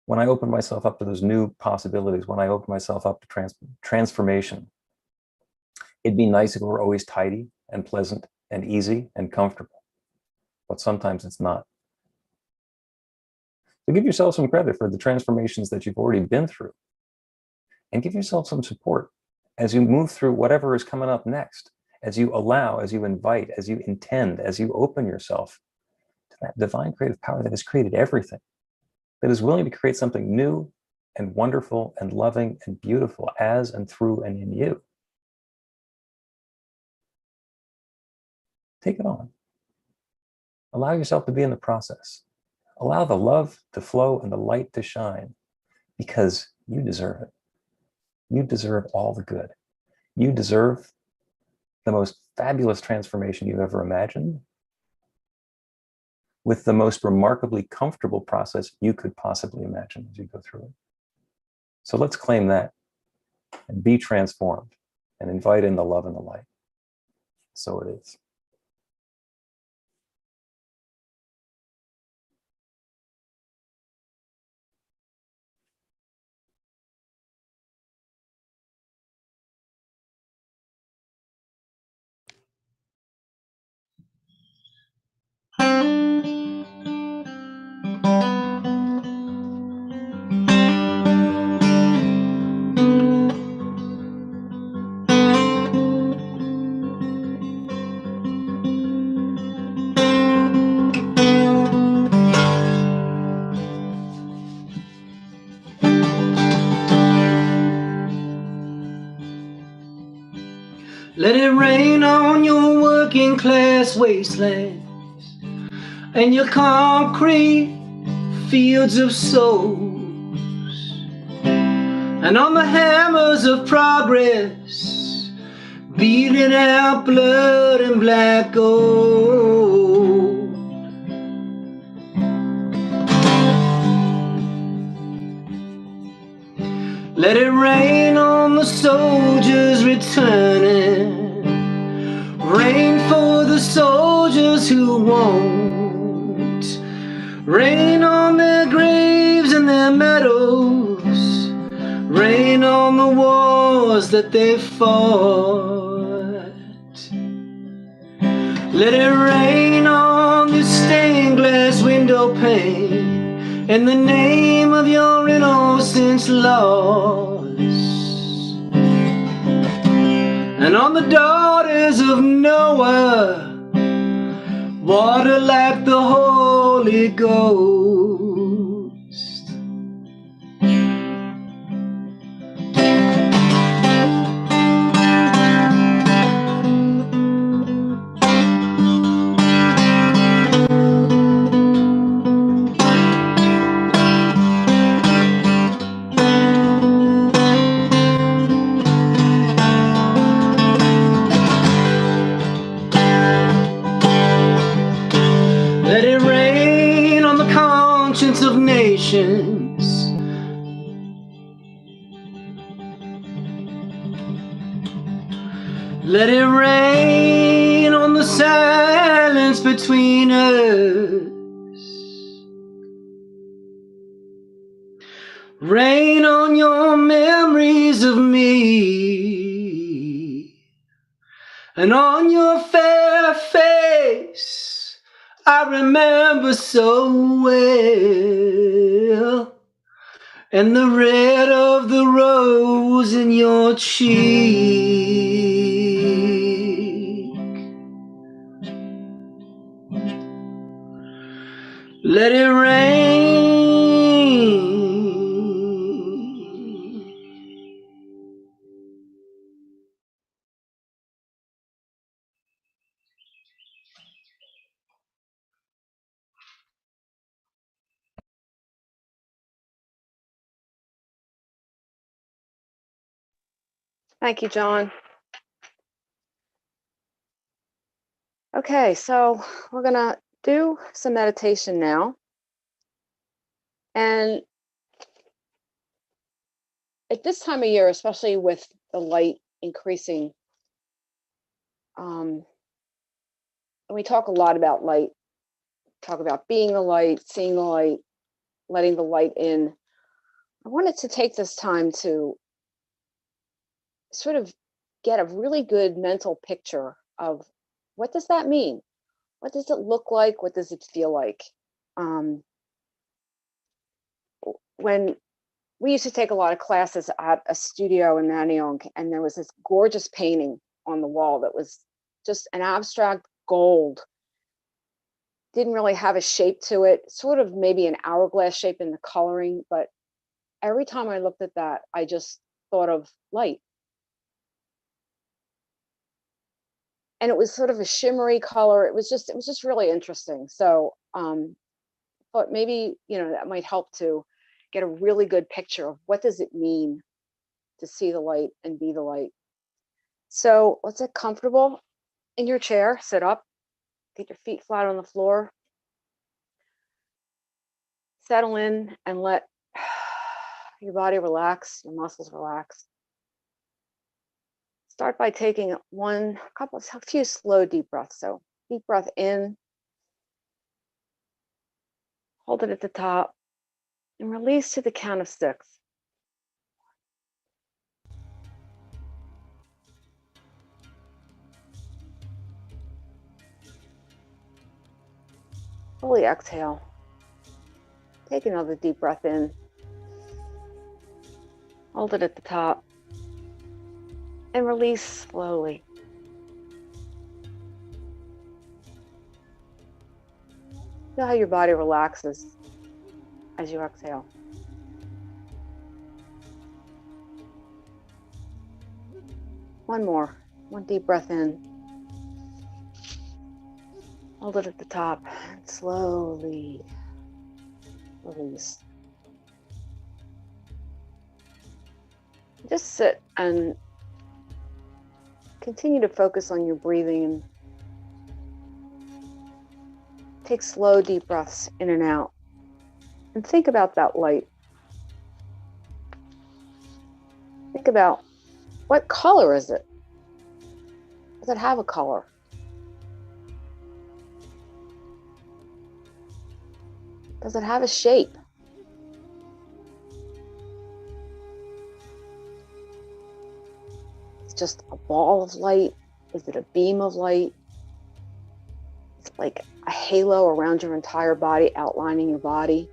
When I open myself up to those new possibilities, when I open myself up to transformation, it'd be nice if it were always tidy and pleasant and easy and comfortable, but sometimes it's not. So give yourself some credit for the transformations that you've already been through, and give yourself some support as you move through whatever is coming up next, as you allow, as you invite, as you intend, as you open yourself to that divine creative power that has created everything, that is willing to create something new and wonderful and loving and beautiful as and through and in you. Take it on. Allow yourself to be in the process. Allow the love to flow and the light to shine, because you deserve it. You deserve all the good. You deserve the most fabulous transformation you've ever imagined, with the most remarkably comfortable process you could possibly imagine as you go through it. So let's claim that and be transformed and invite in the love and the light. So it is. Let it rain on your working class wastelands and your concrete fields of souls, and on the hammers of progress, beating out blood and black gold. Let it rain on the soldiers returning, rain for the soldiers who won't, rain on their graves and their medals, rain on the wars that they fought. Let it rain on this stained glass window pane, in the name of your innocence lost, and on the daughters of Noah, water like the Holy Ghost. Let it rain on the conscience of nations, let it rain on the silence between us, rain on your memories of me, and on your fair face I remember so well, and the red of the rose in your cheek. Let it rain. Thank you, John. Okay, so we're gonna do some meditation now. And at this time of year, especially with the light increasing, and we talk a lot about light, talk about being the light, seeing the light, letting the light in. I wanted to take this time to sort of get a really good mental picture of what does that mean? What does it look like? What does it feel like? When we used to take a lot of classes at a studio in Manayunk, and there was this gorgeous painting on the wall that was just an abstract gold. Didn't really have a shape to it, sort of maybe an hourglass shape in the coloring, but every time I looked at that, I just thought of light. And it was sort of a shimmery color. It was just really interesting. So thought maybe, that might help to get a really good picture of what does it mean to see the light and be the light. So let's get comfortable in your chair, sit up, get your feet flat on the floor, settle in and let your body relax, your muscles relax. Start by taking a few slow deep breaths. So deep breath in, hold it at the top, and release to the count of 6. Fully exhale. Take another deep breath in. Hold it at the top. And release slowly. Feel how your body relaxes as you exhale. One more. One deep breath in. Hold it at the top and slowly release. Just sit and continue to focus on your breathing and take slow, deep breaths in and out. And think about that light. Think about what color is it? Does it have a color? Does it have a shape? It's just a ball of light? Is it a beam of light? It's like a halo around your entire body, outlining your body.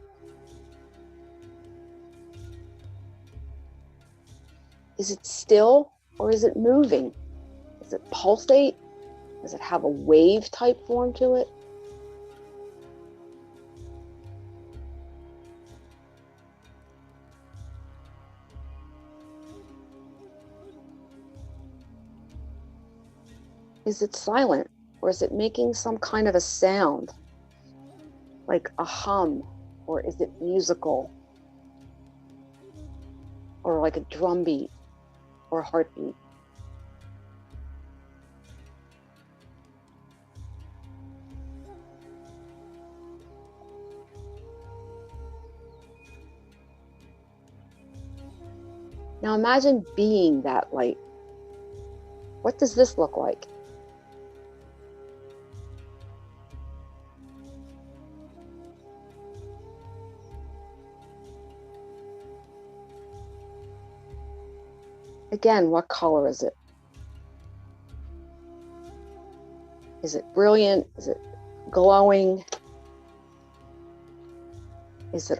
Is it still or is it moving? Does it pulsate? Does it have a wave type form to it? Is it silent or is it making some kind of a sound, like a hum, or is it musical, or like a drum beat or a heartbeat? Now imagine being that light. What does this look like? Again, what color is it? Is it brilliant? Is it glowing? Is it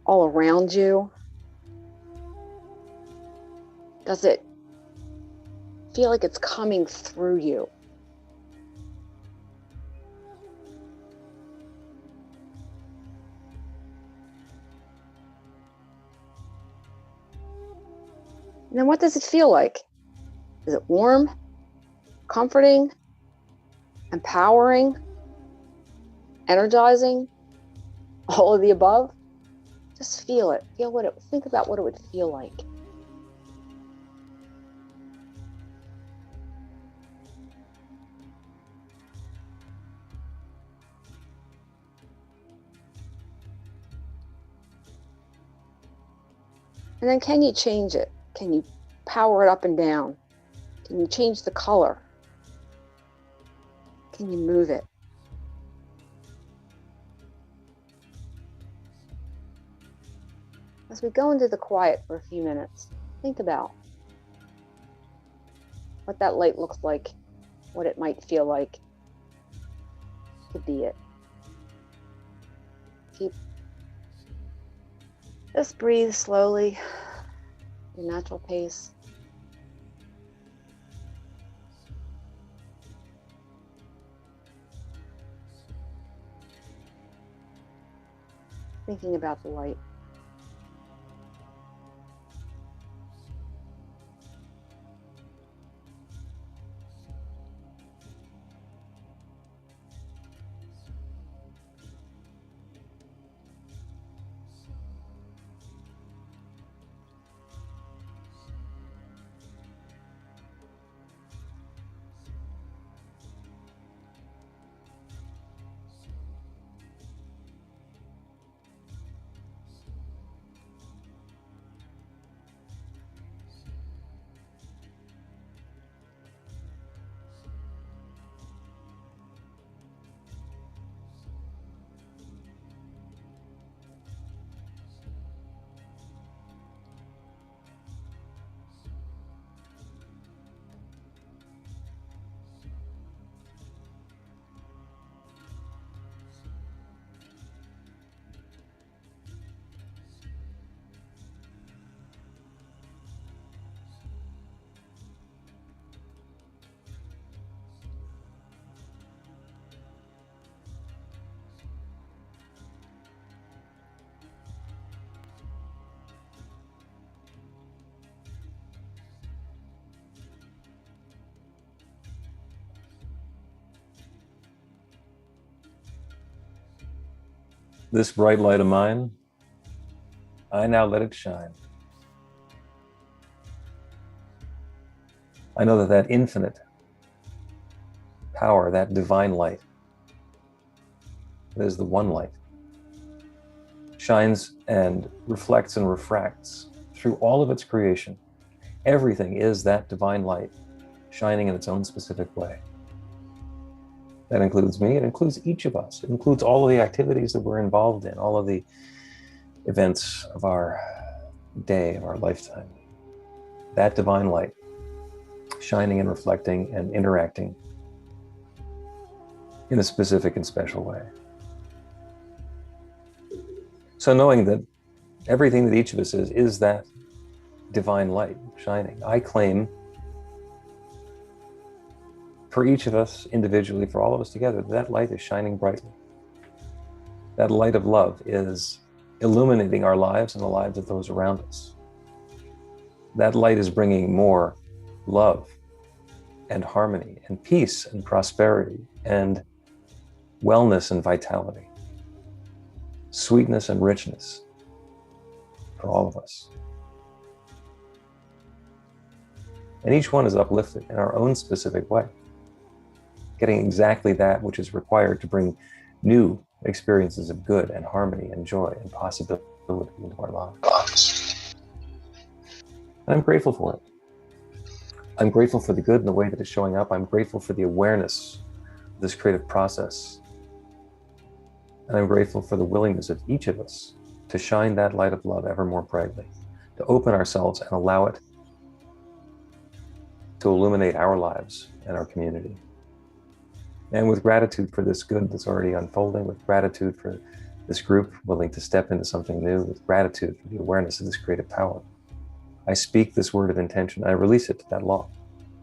all around you? Does it feel like it's coming through you? And then what does it feel like? Is it warm, comforting, empowering, energizing, all of the above? Just feel it. Think about what it would feel like. And then can you change it? Can you power it up and down? Can you change the color? Can you move it? As we go into the quiet for a few minutes, think about what that light looks like, what it might feel like to be it. Just breathe slowly, your natural pace. Thinking about the light. This bright light of mine, I now let it shine. I know that that infinite power, that divine light, that is the one light, shines and reflects and refracts through all of its creation. Everything is that divine light shining in its own specific way. That includes me, it includes each of us. It includes all of the activities that we're involved in, all of the events of our day, of our lifetime. That divine light shining and reflecting and interacting in a specific and special way. So knowing that everything that each of us is that divine light shining, I claim for each of us individually, for all of us together, that light is shining brightly. That light of love is illuminating our lives and the lives of those around us. That light is bringing more love and harmony and peace and prosperity and wellness and vitality, sweetness and richness for all of us. And each one is uplifted in our own specific way, getting exactly that which is required to bring new experiences of good and harmony and joy and possibility into our lives. And I'm grateful for it. I'm grateful for the good and the way that it's showing up. I'm grateful for the awareness of this creative process. And I'm grateful for the willingness of each of us to shine that light of love ever more brightly, to open ourselves and allow it to illuminate our lives and our community. And with gratitude for this good that's already unfolding, with gratitude for this group willing to step into something new, with gratitude for the awareness of this creative power, I speak this word of intention. I release it to that law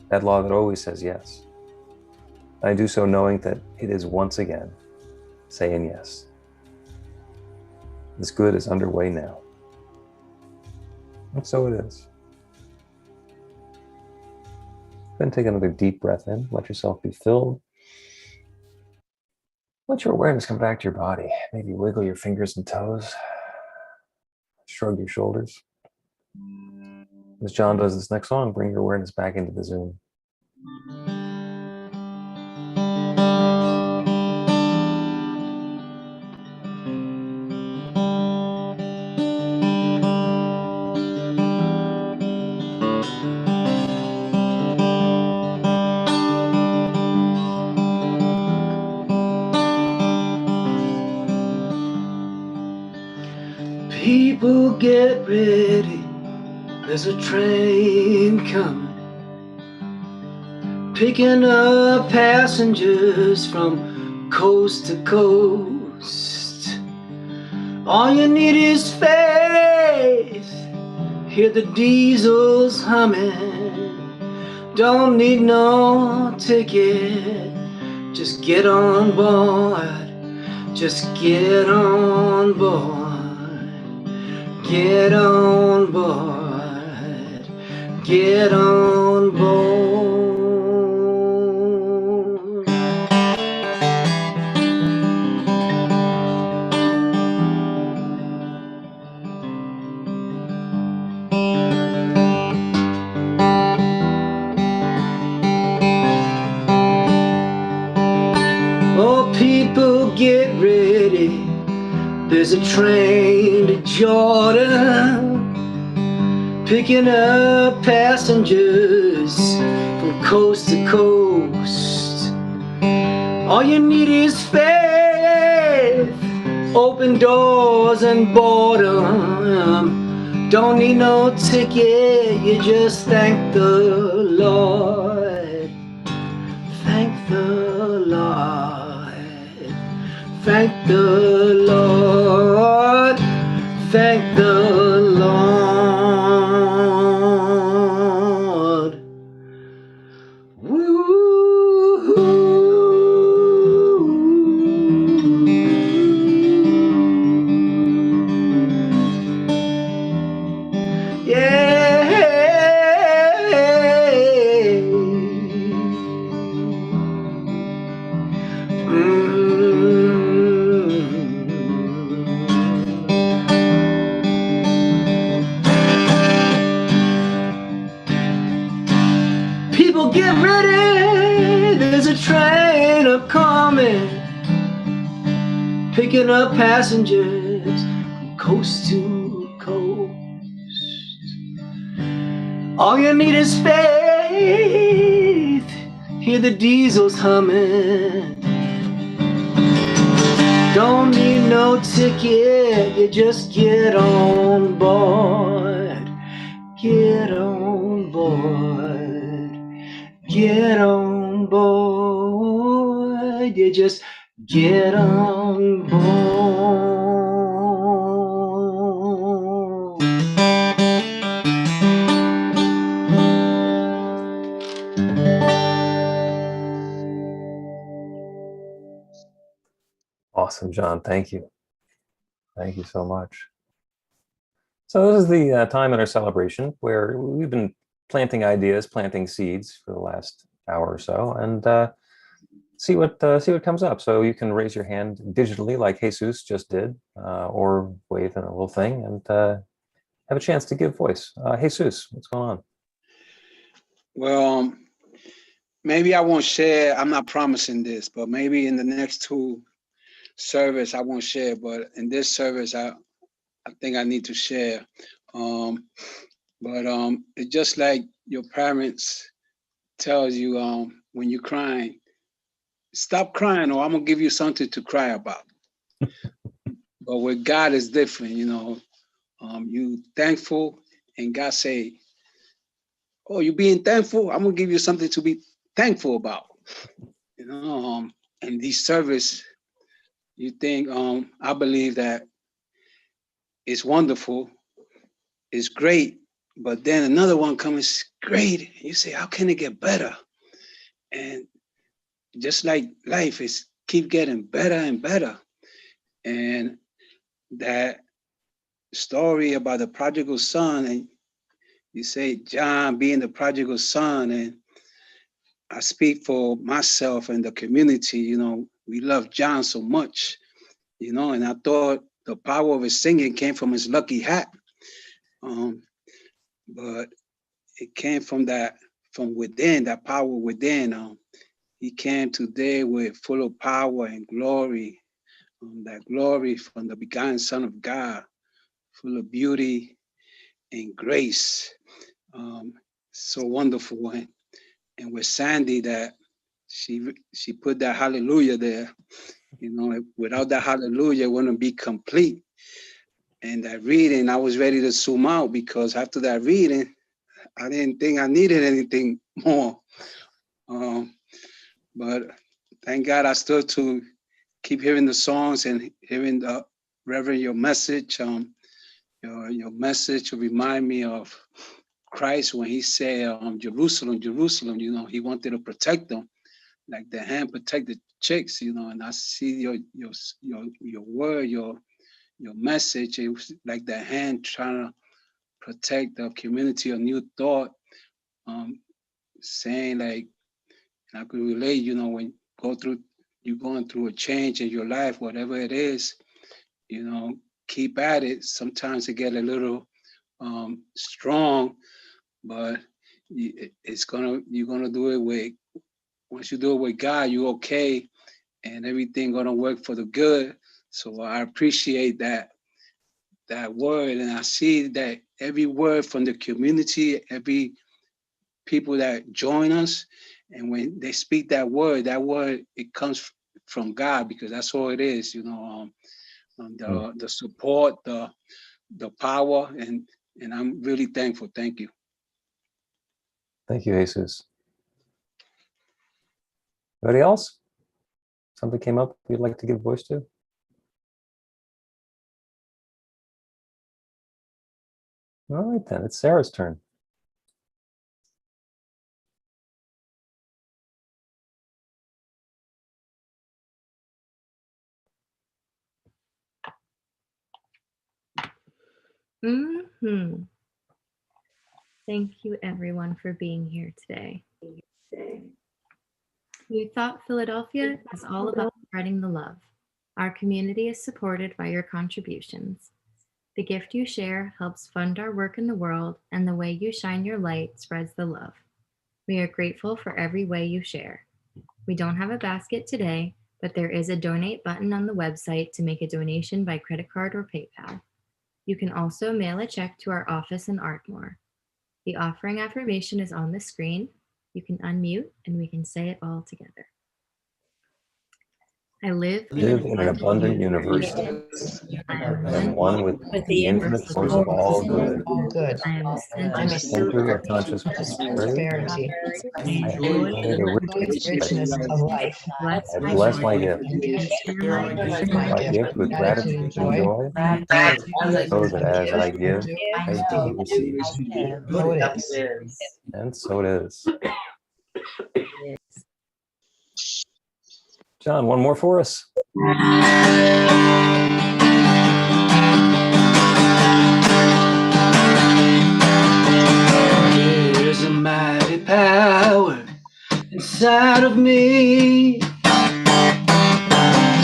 that always says yes. I do so knowing that it is once again saying yes. This good is underway now. And so it is. Then take another deep breath in. Let yourself be filled. Let your awareness come back to your body. Maybe wiggle your fingers and toes. Shrug your shoulders. As John does this next song, bring your awareness back into the Zoom. People get ready, there's a train coming, picking up passengers from coast to coast. All you need is faith, hear the diesels humming. Don't need no ticket, just get on board, just get on board. Get on board, get on board. Oh, people get ready. There's a train to Jordan, picking up passengers from coast to coast. All you need is faith, open doors and boredom. Don't need no ticket, you just thank the Lord. Thank the Lord. Thank the Lord, thank the Lord. Woo-hoo. Yeah. People get ready, there's a train a-coming, picking up passengers from coast to coast. All you need is faith, hear the diesels humming. Don't need no ticket, you just get on board. Get on board. Get on board. You just get on board. Awesome, John. Thank you. Thank you so much. So this is the time in our celebration where we've been planting ideas, planting seeds for the last hour or so, and see what comes up. So you can raise your hand digitally, like Jesus just did, or wave in a little thing, and have a chance to give voice. Jesus, what's going on? Well, maybe I won't share. I'm not promising this, but maybe in the next two service I won't share. But in this service, I think I need to share. But it's just like your parents tells you when you're crying, stop crying, or I'm gonna give you something to cry about. But with God is different, you know. You thankful, and God say, "Oh, you being thankful? I'm gonna give you something to be thankful about." You know, and these service, you think I believe that it's wonderful, it's great, but then another one comes great. You say, how can it get better? And just like life is keep getting better and better. And that story about the prodigal son, and you say John being the prodigal son, and I speak for myself and the community. You know, we love John so much, you know, and I thought the power of his singing came from his lucky hat. But it came from within, that power within. He came today with full of power and glory, that glory from the begotten Son of God, full of beauty and grace. So wonderful. And with Sandy, that she put that hallelujah there. You know, without that hallelujah, it wouldn't be complete. And that reading, I was ready to zoom out, because after that reading, I didn't think I needed anything more. But thank God I stood to keep hearing the songs and hearing the Reverend, your message. Your message will remind me of Christ when he said, Jerusalem, Jerusalem, you know, he wanted to protect them, like the hand protected chicks, you know. And I see your word, your message, it was like the hand trying to protect the community of New Thought, saying like, and I could relate, you know, when you're going through a change in your life, whatever it is, you know, keep at it. Sometimes it get a little strong, but you're gonna do it with, once you do it with God, you're okay, and everything gonna work for the good. So I appreciate that word, and I see that every word from the community, every people that join us, and when they speak that word, it comes from God, because that's all it is, you know. The support, the power, and I'm really thankful. Thank you. Thank you, Jesus. Anybody else? Something came up you'd like to give voice to? All right, then. It's Sarah's turn. Thank you, everyone, for being here today. New Thought Philadelphia is all about spreading the love. Our community is supported by your contributions. The gift you share helps fund our work in the world, and the way you shine your light spreads the love. We are grateful for every way you share. We don't have a basket today, but there is a donate button on the website to make a donation by credit card or PayPal. You can also mail a check to our office in Ardmore. The offering affirmation is on the screen. You can unmute and we can say it all together. I live in an abundant universe. I am one with the infinite source of all good. I am I am the center of conscious prosperity. I enjoy the richness of life. I bless my gift. My gift with gratitude and joy, so that as I give, I do receive. So it is. And so it is. John, one more for us. There's a mighty power inside of me,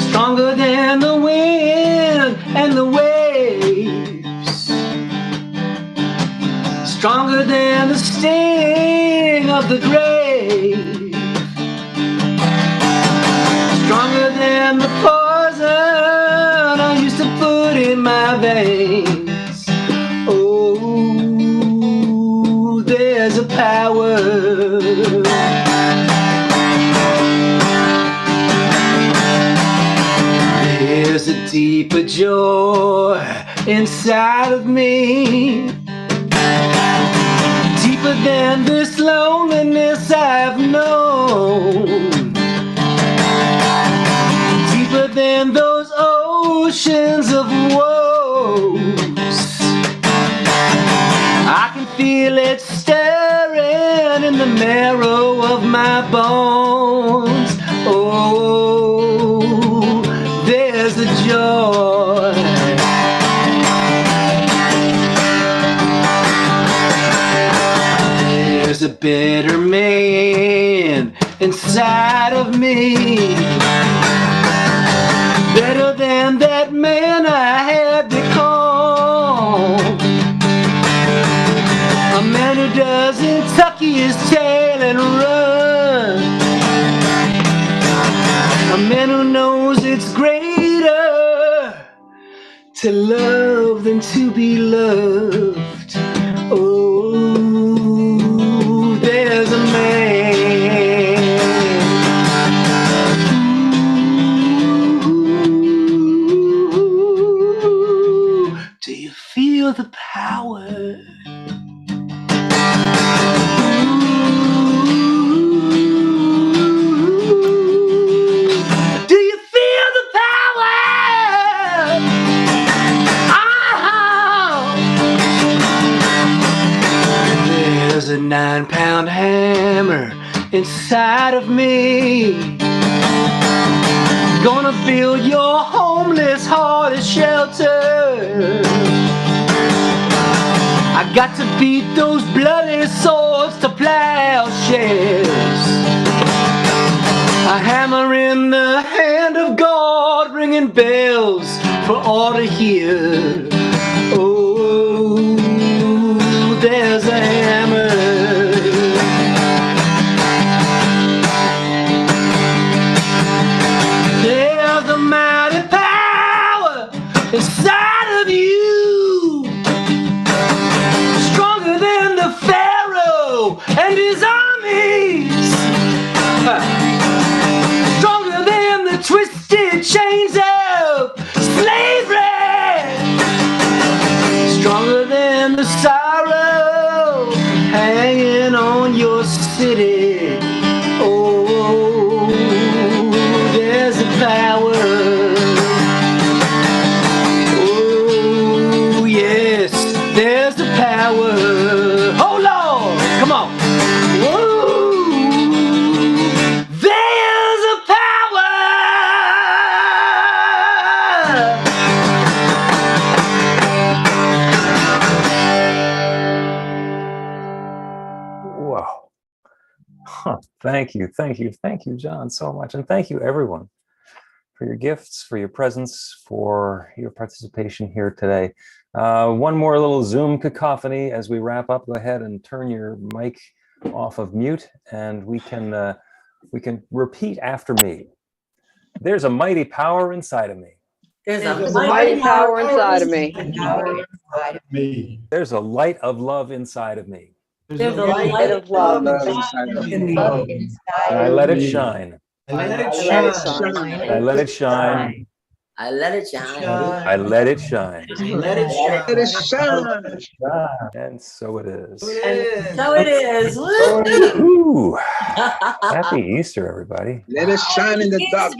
stronger than the wind and the waves, stronger than the sting of the grave, stronger than the poison I used to put in my veins. Oh, there's a power. There's a deeper joy inside of me, deeper than this loneliness I've known, deeper than those oceans of woes. I can feel it stirring in the marrow of my bones. Oh, there's a joy. There's a better man inside of me. Better than that man I had become. A man who doesn't tuck his tail and run. A man who knows it's greater to love than to be loved. Oh, there's a man. Ooh, do you feel the power? Do you feel the power? There's a 9-pound hammer inside of me. Gonna build your homeless heart a shelter. I got to beat those bloody swords to plowshares. A hammer in the hand of God, ringing bells for all to hear. Oh, there's a hammer. There's a mighty power inside of you, stronger than the Pharaoh and his armies, stronger than the twisted chains of slavery, stronger than the sorrow hanging on your city. Oh, there's a power. Oh, yes, there's the power. Oh, Lord, come on. Whoa, there's a power. Wow. Huh. Thank you, John, so much. And thank you, everyone, for your gifts, for your presence, for your participation here today. One more little Zoom cacophony as we wrap up. Go ahead and turn your mic off of mute, and we can repeat after me. There's a mighty power inside of me. There's a Mighty power inside of me. There's a light of love inside of me. There's a light of love inside of me. And I let it shine. Let it shine. I let it shine. I let it shine. I let it shine. Let it shine. And so it is. So it is. Woo! Happy Easter, everybody. Let it shine in the dark.